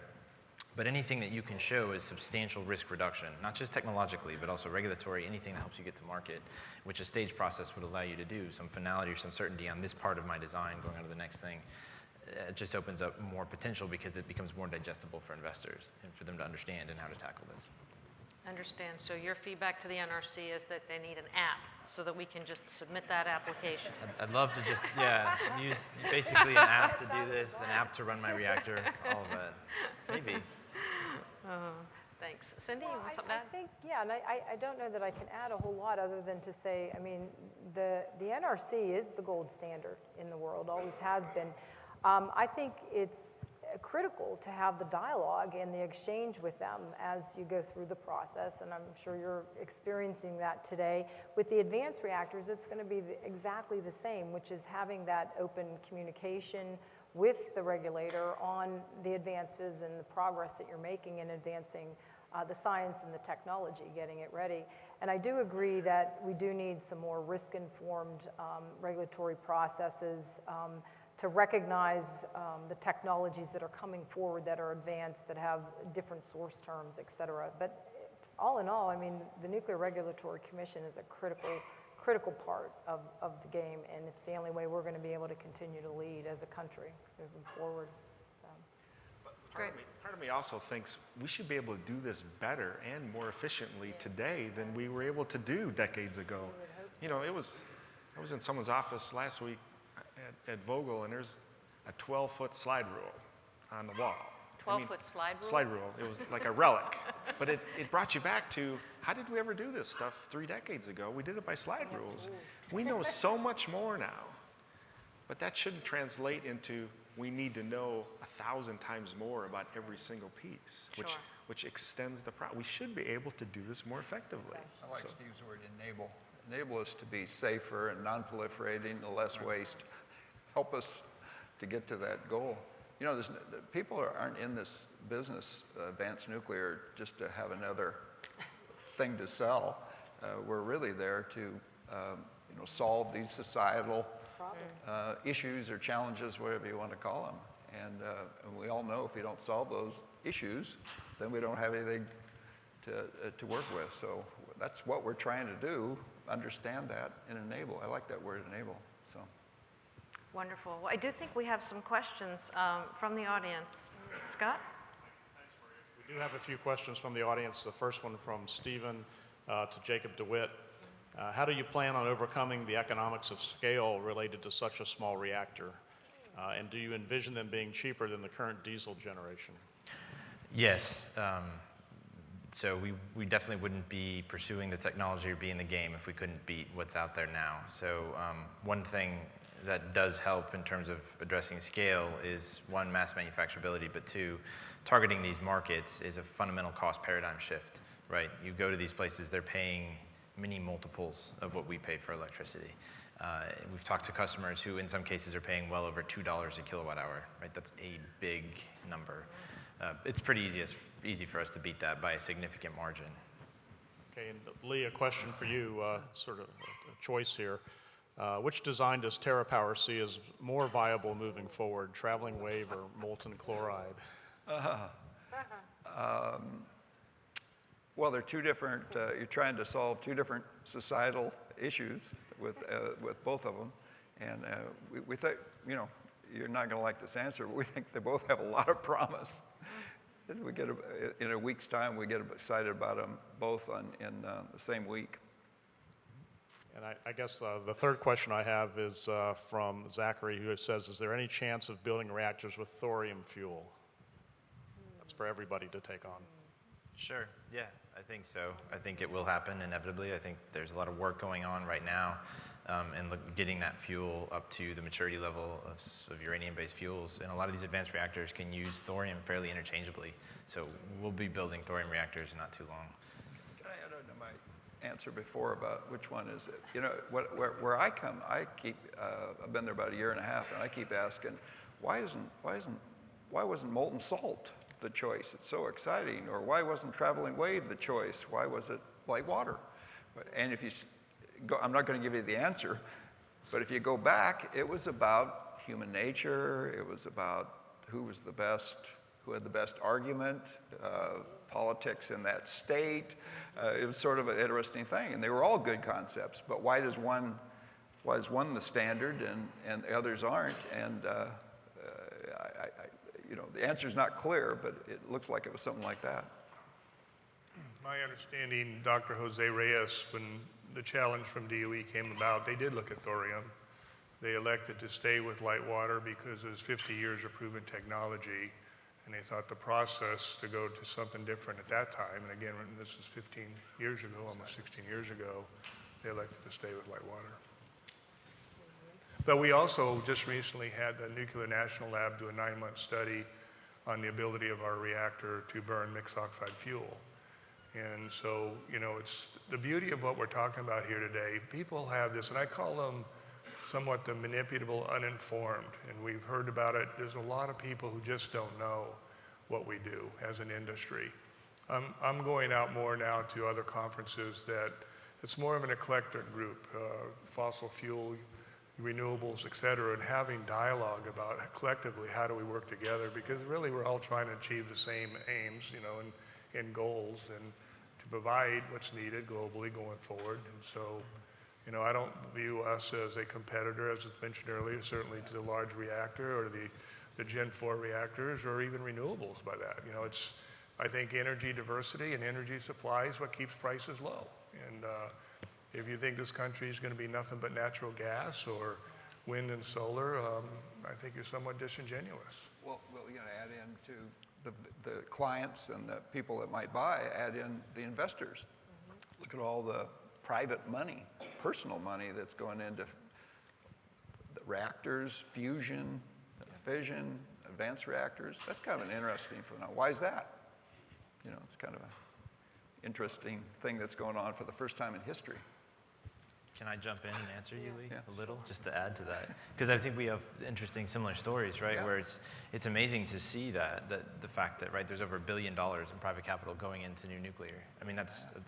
But anything that you can show is substantial risk reduction, not just technologically, but also regulatory, anything that helps you get to market, which a stage process would allow you to do, some finality or some certainty on this part of my design going on to the next thing. It just opens up more potential because it becomes more digestible for investors and for them to understand and how to tackle this. Understand. So your feedback to the NRC is that they need an app so that we can just submit that application. I'd love to just, use basically an app to do this, an app to run my reactor, all of that. Maybe. Thanks. Cindy, you want something to add? I think, yeah, and I don't know that I can add a whole lot other than to say, I mean, the NRC is the gold standard in the world, always has been. I think it's critical to have the dialogue and the exchange with them as you go through the process, and I'm sure you're experiencing that today. With the advanced reactors, it's going to be exactly the same, which is having that open communication with the regulator on the advances and the progress that you're making in advancing the science and the technology, getting it ready. And I do agree that we do need some more risk-informed regulatory processes to recognize the technologies that are coming forward that are advanced, that have different source terms, et cetera. But all in all, I mean, the Nuclear Regulatory Commission is a critical part of the game, and it's the only way we're going to be able to continue to lead as a country moving forward. So. Part of me also thinks we should be able to do this better and more efficiently today than we were able to do decades ago. You know, I was in someone's office last week at Vogel, and there's a 12-foot slide rule on the wall. 12-foot slide rule? Slide rule. It was like a relic. But it brought you back to, how did we ever do this stuff 3 decades ago? We did it by slide rules. We know so much more now. But that shouldn't translate into we need to know 1,000 times more about every single piece, which extends the process. We should be able to do this more effectively. I like Steve's word, enable. Enable us to be safer and non-proliferating, less waste. Help us to get to that goal. You know, people aren't in this business, advanced nuclear, just to have another thing to sell. We're really there to, solve these societal issues or challenges, whatever you want to call them. And we all know if we don't solve those issues, then we don't have anything to work with. So that's what we're trying to do, understand that, and enable. I like that word, enable. So. Wonderful. Well, I do think we have some questions from the audience. Scott? We do have a few questions from the audience. The first one from Stephen to Jacob DeWitt. How do you plan on overcoming the economics of scale related to such a small reactor? And do you envision them being cheaper than the current diesel generation? Yes. So we definitely wouldn't be pursuing the technology or be in the game if we couldn't beat what's out there now. So one thing that does help in terms of addressing scale is, one, mass manufacturability, but two, targeting these markets is a fundamental cost paradigm shift, right? You go to these places, they're paying many multiples of what we pay for electricity. We've talked to customers who in some cases are paying well over $2 a kilowatt hour, right? That's a big number. It's pretty easy for us to beat that by a significant margin. Okay, and Lee, a question for you, sort of a choice here. Which design does TerraPower see as more viable moving forward, traveling wave or molten chloride? Well, they're two different, you're trying to solve two different societal issues with both of them. And we think, you know, you're not going to like this answer, but we think they both have a lot of promise. And we get, in a week's time, we get excited about them both in the same week. And I guess the third question I have is from Zachary, who says, is there any chance of building reactors with thorium fuel? That's for everybody to take on. Sure, yeah, I think so. I think it will happen inevitably. I think there's a lot of work going on right now in getting that fuel up to the maturity level of uranium-based fuels. And a lot of these advanced reactors can use thorium fairly interchangeably. So we'll be building thorium reactors in not too long. Can I add on to my answer before about which one is it? You know, where I come, I've been there about a year and a half, and I keep asking, why wasn't molten salt the choice? It's so exciting. Or why wasn't traveling wave the choice? Why was it light water? And if you go, I'm not going to give you the answer, but if you go back, it was about human nature. It was about who was the best, who had the best argument, politics in that state. It was sort of an interesting thing, and they were all good concepts. But why is one the standard and the others aren't? And you know, the answer's not clear, but it looks like it was something like that. My understanding, Dr. Jose Reyes, when the challenge from DOE came about, they did look at thorium. They elected to stay with light water because it was 50 years of proven technology, and they thought the process to go to something different at that time, and again, this was 15 years ago, almost 16 years ago, they elected to stay with light water. But we also just recently had the Nuclear National Lab do a 9-month study on the ability of our reactor to burn mixed oxide fuel. And so, you know, it's the beauty of what we're talking about here today. People have this, and I call them somewhat the manipulable uninformed, and we've heard about it. There's a lot of people who just don't know what we do as an industry. I'm going out more now to other conferences that it's more of an eclectic group, fossil fuel, renewables, et cetera, and having dialogue about collectively how do we work together, because really we're all trying to achieve the same aims, you know, and goals, and to provide what's needed globally going forward. And so, you know, I don't view us as a competitor, as was mentioned earlier, certainly to the large reactor or the Gen 4 reactors or even renewables by that. You know, it's, I think energy diversity and energy supply is what keeps prices low. And if you think this country is going to be nothing but natural gas or wind and solar, I think you're somewhat disingenuous. Well, you got to add in to the clients and the people that might buy, add in the investors. Mm-hmm. Look at all the private money, personal money that's going into the reactors, fusion, fission, advanced reactors. That's kind of an interesting phenomenon. Why is that? You know, it's kind of an interesting thing that's going on for the first time in history. Can I jump in and answer you, Lee, Yeah. a little, just to add to that? Because I think we have interesting, similar stories, right? Yeah. Where it's amazing to see the fact that, right, there's over $1 billion in private capital going into new nuclear. I mean, that's a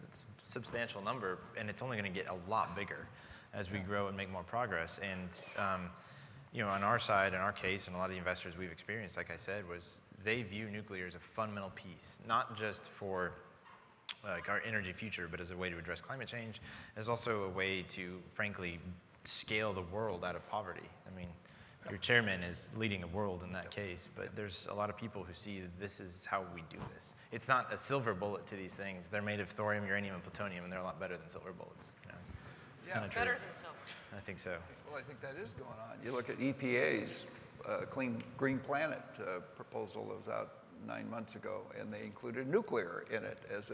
substantial number, and it's only going to get a lot bigger as we grow and make more progress. And you know, on our side, in our case, and a lot of the investors we've experienced, like I said, was they view nuclear as a fundamental piece, not just for like our energy future, but as a way to address climate change, as also a way to, frankly, scale the world out of poverty. I mean, your chairman is leading the world in that case, but there's a lot of people who see this is how we do this. It's not a silver bullet to these things. They're made of thorium, uranium, and plutonium, and they're a lot better than silver bullets. You know, it's kind of true. Better than silver. I think so. Well, I think that is going on. You look at EPA's Clean Green Planet proposal that was out 9 months ago, and they included nuclear in it as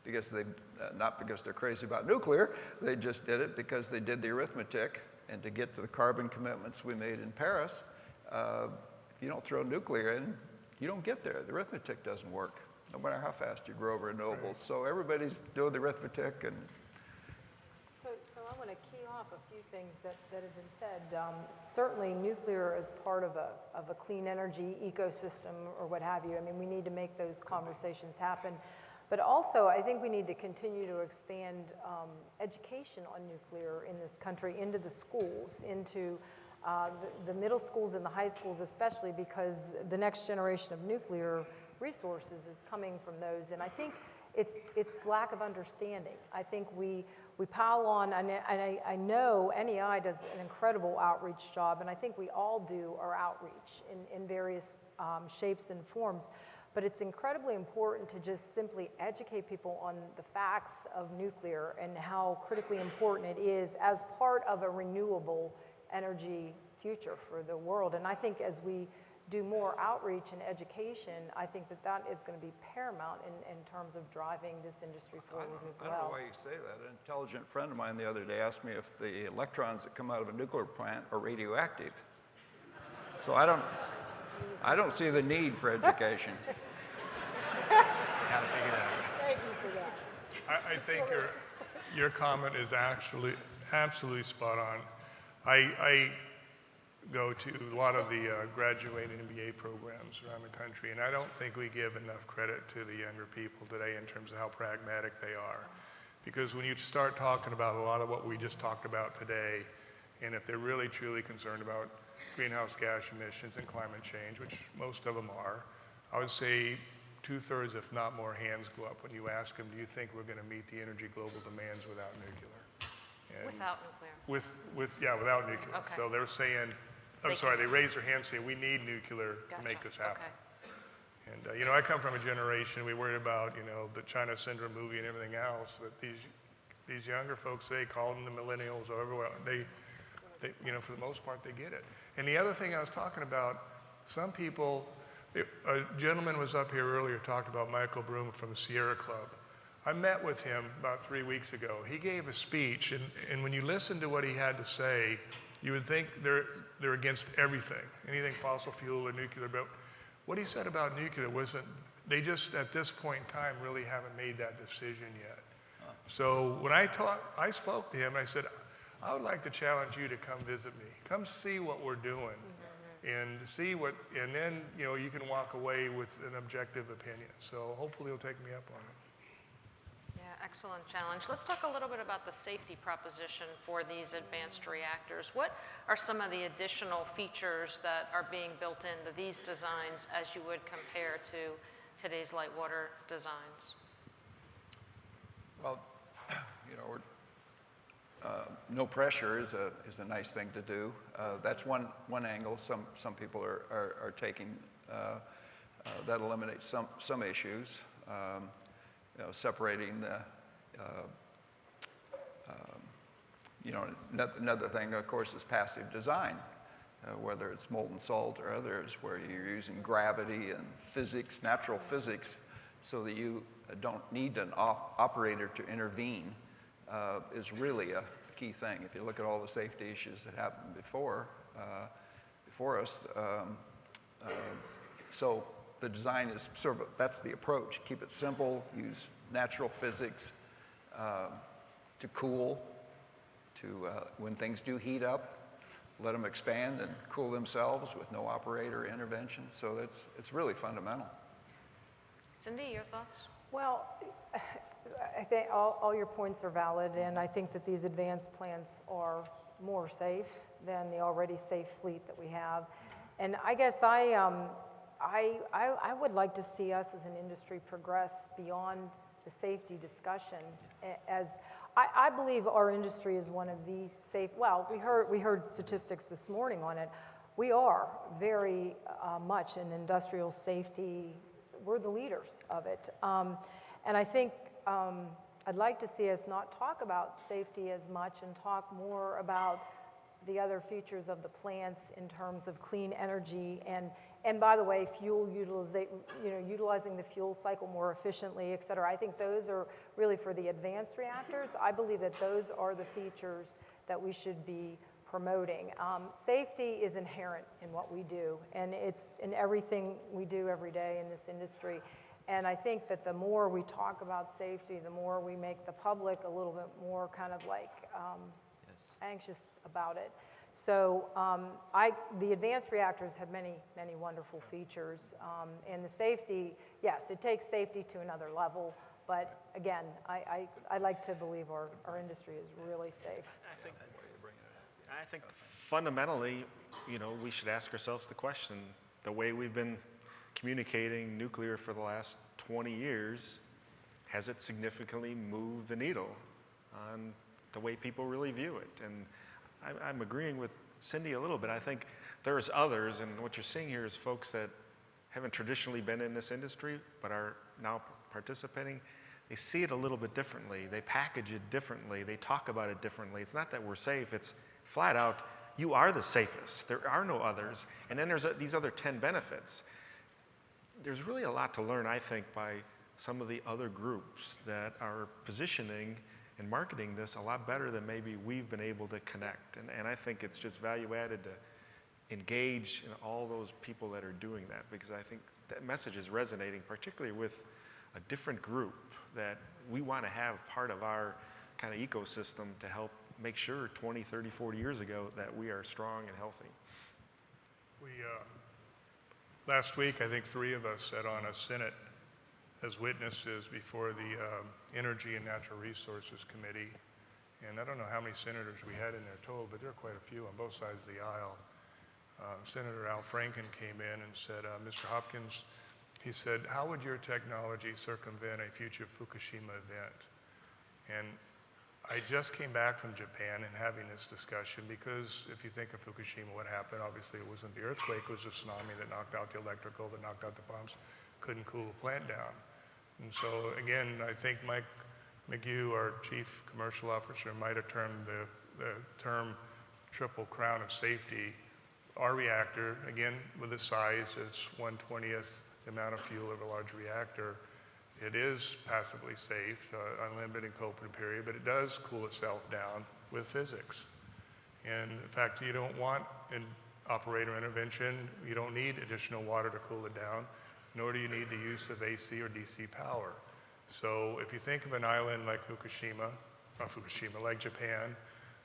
because they, not because they're crazy about nuclear, they just did it because they did the arithmetic, and to get to the carbon commitments we made in Paris, if you don't throw nuclear in, you don't get there. The arithmetic doesn't work, no matter how fast you grow renewables. So everybody's doing the arithmetic. And So I want to key off a few things that have been said. Certainly nuclear is part of a clean energy ecosystem or what have you. I mean, we need to make those conversations happen. But also, I think we need to continue to expand education on nuclear in this country into the schools, into the middle schools and the high schools especially, because the next generation of nuclear resources is coming from those. And I think it's lack of understanding. I think we pile on, and I know NEI does an incredible outreach job, and I think we all do our outreach in various shapes and forms. But it's incredibly important to just simply educate people on the facts of nuclear and how critically important it is as part of a renewable energy future for the world. And I think as we do more outreach and education, I think that is going to be paramount in terms of driving this industry forward as well. I don't know why you say that. An intelligent friend of mine the other day asked me if the electrons that come out of a nuclear plant are radioactive. So I don't see the need for education. Gotta figure that out. Thank you for that. I think your comment is actually absolutely spot on. I go to a lot of the graduating MBA programs around the country, and I don't think we give enough credit to the younger people today in terms of how pragmatic they are. Because when you start talking about a lot of what we just talked about today, and if they're really truly concerned about greenhouse gas emissions and climate change, which most of them are, I would say 2/3, if not more, hands go up when you ask them, do you think we're going to meet the energy global demands without nuclear? And Without nuclear. without nuclear. Okay. So they're saying, they raise their hand saying, we need nuclear to make Gotcha. this happen. Okay. And, I come from a generation, we worried about, the China Syndrome movie and everything else, but these younger folks, they call them the millennials or everywhere, they, for the most part, they get it. And the other thing I was talking about, some people, a gentleman was up here earlier, talked about Michael Broom from the Sierra Club. I met with him about 3 weeks ago. He gave a speech, and when you listen to what he had to say, you would think they're against everything, anything fossil fuel or nuclear. But what he said about nuclear wasn't, they just, at this point in time, really haven't made that decision yet. So when I spoke to him, I said, I would like to challenge you to come visit me. Come see what we're doing. And see and then, you can walk away with an objective opinion. So hopefully he'll take me up on it. Yeah, excellent challenge. Let's talk a little bit about the safety proposition for these advanced reactors. What are some of the additional features that are being built into these designs as you would compare to today's light water designs? Well, no pressure is a nice thing to do. That's one angle some people are taking. That eliminates some issues. Separating the. Another thing, of course, is passive design. Whether it's molten salt or others, where you're using gravity and physics, natural physics, so that you don't need an operator to intervene. Is really a key thing. If you look at all the safety issues that happened before us, so the design is that's the approach. Keep it simple, use natural physics to cool, when things do heat up, let them expand and cool themselves with no operator intervention. So it's really fundamental. Cindy, your thoughts? Well, I think all your points are valid, and I think that these advanced plants are more safe than the already safe fleet that we have. And I guess I would like to see us as an industry progress beyond the safety discussion. As I believe our industry is one of the safe. Well, we heard statistics this morning on it. We are very much in industrial safety. We're the leaders of it, and I think. I'd like to see us not talk about safety as much and talk more about the other features of the plants in terms of clean energy and by the way, fuel utilizing the fuel cycle more efficiently, et cetera. I think those are really for the advanced reactors. I believe that those are the features that we should be promoting. Safety is inherent in what we do, and it's in everything we do every day in this industry. And I think that the more we talk about safety, the more we make the public a little bit more kind of like anxious about it. So the advanced reactors have many, many wonderful features. And the safety, yes, it takes safety to another level. But again, I like to believe our industry is really safe. I think fundamentally, we should ask ourselves the question, the way we've been communicating nuclear for the last 20 years, has it significantly moved the needle on the way people really view it? And I'm agreeing with Cindy a little bit. I think there's others, and what you're seeing here is folks that haven't traditionally been in this industry but are now participating. They see it a little bit differently. They package it differently. They talk about it differently. It's not that we're safe. It's flat out, you are the safest. There are no others. And then there's these other 10 benefits. There's really a lot to learn, I think, by some of the other groups that are positioning and marketing this a lot better than maybe we've been able to connect. And I think it's just value added to engage in all those people that are doing that, because I think that message is resonating, particularly with a different group that we want to have part of our kind of ecosystem to help make sure 20, 30, 40 years ago that we are strong and healthy. We, last week, I think 3 of us sat on a Senate as witnesses before the Energy and Natural Resources Committee. And I don't know how many senators we had in there total, but there are quite a few on both sides of the aisle. Senator Al Franken came in and said, Mr. Hopkins, he said, how would your technology circumvent a future Fukushima event? And I just came back from Japan and having this discussion because if you think of Fukushima, what happened? Obviously, it wasn't the earthquake, it was a tsunami that knocked out the electrical, that knocked out the pumps, couldn't cool the plant down. And so again, I think Mike McHugh, our chief commercial officer, might have termed the term triple crown of safety. Our reactor, again, with the size, it's 1/20th the amount of fuel of a large reactor. It is passively safe, unlimited coping period, but it does cool itself down with physics. And in fact, you don't want an operator intervention. You don't need additional water to cool it down, nor do you need the use of AC or DC power. So if you think of an island like like Japan,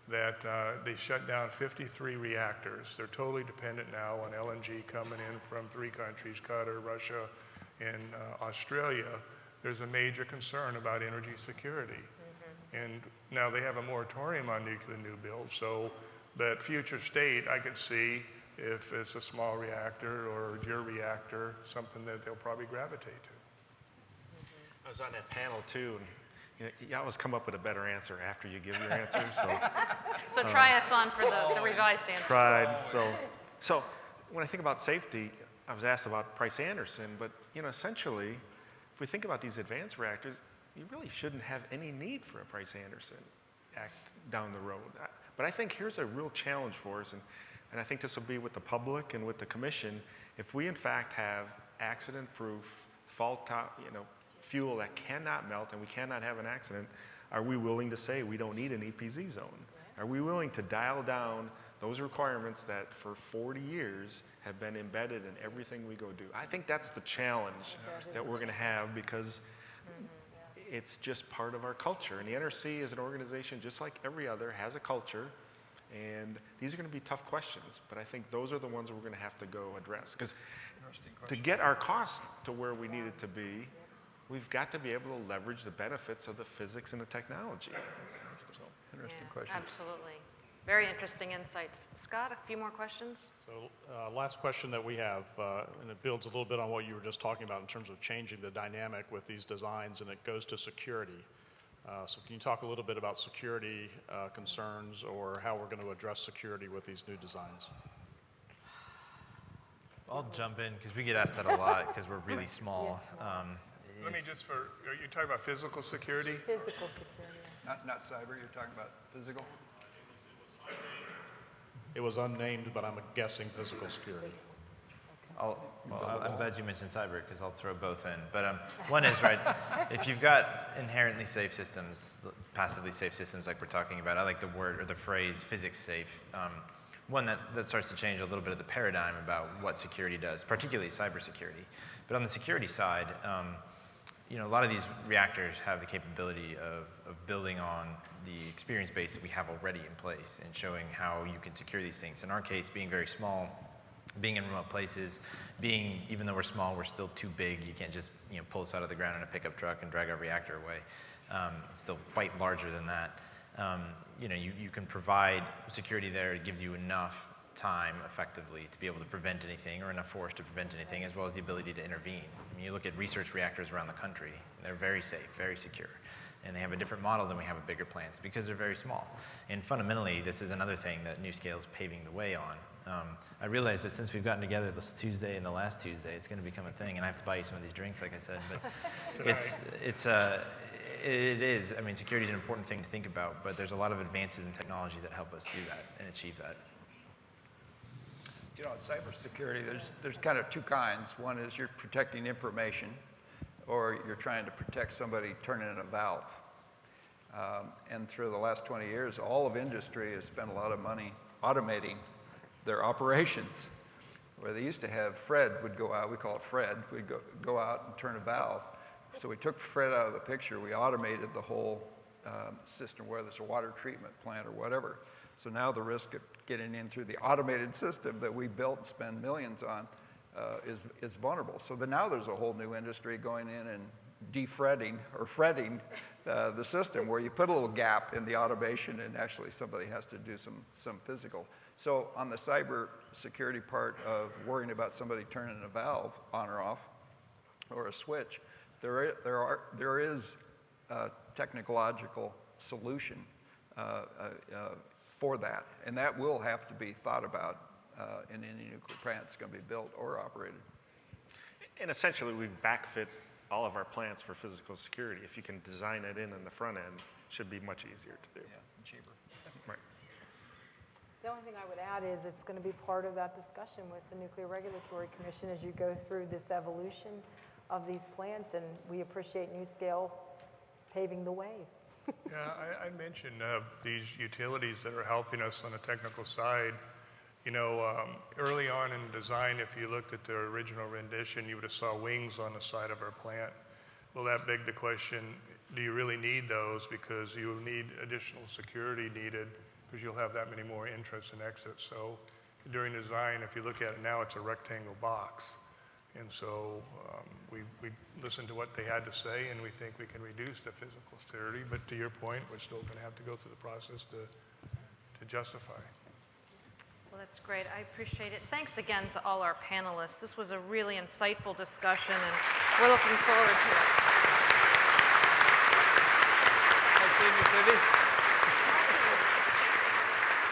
that they shut down 53 reactors. They're totally dependent now on LNG coming in from 3 countries, Qatar, Russia, and Australia. There's a major concern about energy security. Mm-hmm. And now they have a moratorium on nuclear new builds, so that future state I could see, if it's a small reactor or your reactor, something that they'll probably gravitate to. Mm-hmm. I was on that panel too, and you always come up with a better answer after you give your answer. So try us on for the revised answer. Tried. So when I think about safety, I was asked about Price Anderson, but essentially, if we think about these advanced reactors, you really shouldn't have any need for a Price Anderson Act down the road. But I think here's a real challenge for us, and I think this will be with the public and with the commission. If we in fact have accident-proof, fuel that cannot melt and we cannot have an accident, are we willing to say we don't need an EPZ zone? Are we willing to dial down those requirements that for 40 years have been embedded in everything we go do? I think that's the challenge that we're going to have, because it's just part of our culture. And the NRC is an organization just like every other, has a culture, and these are going to be tough questions, but I think those are the ones we're going to have to go address. Because to get our costs to where we need it to be, we've got to be able to leverage the benefits of the physics and the technology. Interesting question. Absolutely. Very interesting insights. Scott, a few more questions? So last question that we have, and it builds a little bit on what you were just talking about in terms of changing the dynamic with these designs, and it goes to security. So can you talk a little bit about security concerns, or how we're going to address security with these new designs? I'll jump in because we get asked that a lot because we're really small. Let me just are you talking about physical security? Physical security. Not cyber, you're talking about physical? It was unnamed, but I'm guessing physical security. I'm glad you mentioned cyber because I'll throw both in. But one is, right, if you've got inherently safe systems, passively safe systems like we're talking about, I like the word or the phrase physics safe. One that starts to change a little bit of the paradigm about what security does, particularly cybersecurity. But on the security side, a lot of these reactors have the capability of building on the experience base that we have already in place and showing how you can secure these things. In our case, being very small, being in remote places, even though we're small, we're still too big. You can't just pull us out of the ground in a pickup truck and drag our reactor away. It's still quite larger than that. You can provide security there. It gives you enough time effectively to be able to prevent anything or enough force to prevent anything, as well as the ability to intervene. I mean, you look at research reactors around the country, they're very safe, very secure. And they have a different model than we have at bigger plants because they're very small. And fundamentally, this is another thing that NuScale is paving the way on. I realize that since we've gotten together this Tuesday and the last Tuesday, it's going to become a thing, and I have to buy you some of these drinks, like I said. But it is. I mean, security is an important thing to think about, but there's a lot of advances in technology that help us do that and achieve that. In cybersecurity, there's kind of two kinds. One is you're protecting information, or you're trying to protect somebody turning a valve. And through the last 20 years, all of industry has spent a lot of money automating their operations. Where they used to have Fred would go out, we call it Fred, we'd go out and turn a valve. So we took Fred out of the picture, we automated the whole system, whether it's a water treatment plant or whatever. So now the risk of getting in through the automated system that we built and spend millions on is vulnerable. So now there's a whole new industry going in and defretting or fretting the system, where you put a little gap in the automation and actually somebody has to do some physical. So on the cyber security part of worrying about somebody turning a valve on or off or a switch, there is a technological solution for that, and that will have to be thought about in any nuclear plant that's going to be built or operated. And essentially, we've backfit all of our plants for physical security. If you can design it in the front end, it should be much easier to do. Yeah, and cheaper. Right. The only thing I would add is it's going to be part of that discussion with the Nuclear Regulatory Commission as you go through this evolution of these plants, and we appreciate NuScale paving the way. Yeah, I mentioned these utilities that are helping us on the technical side. Early on in design, if you looked at the original rendition, you would have saw wings on the side of our plant. Well, that begged the question, do you really need those? Because you will need additional security needed because you'll have that many more entrants and exits. So during design, if you look at it now, it's a rectangle box. And so we listened to what they had to say, and we think we can reduce the physical security. But to your point, we're still going to have to go through the process to justify. Well, that's great. I appreciate it. Thanks again to all our panelists. This was a really insightful discussion, and we're looking forward to it. Nice seeing you, Cindy.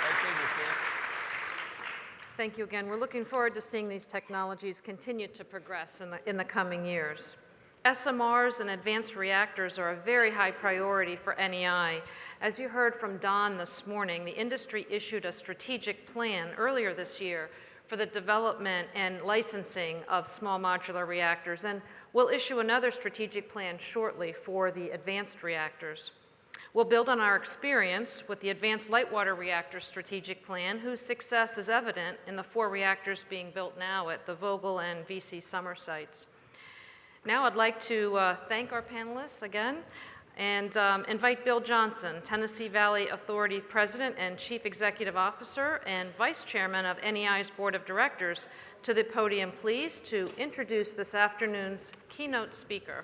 Nice seeing you, Steve. Thank you again. We're looking forward to seeing these technologies continue to progress in the coming years. SMRs and advanced reactors are a very high priority for NEI. As you heard from Don this morning, the industry issued a strategic plan earlier this year for the development and licensing of small modular reactors, and we'll issue another strategic plan shortly for the advanced reactors. We'll build on our experience with the Advanced Light Water Reactor Strategic Plan, whose success is evident in the 4 reactors being built now at the Vogtle and VC Summer sites. Now I'd like to thank our panelists again and invite Bill Johnson, Tennessee Valley Authority President and Chief Executive Officer and Vice Chairman of NEI's Board of Directors, to the podium, please, to introduce this afternoon's keynote speaker.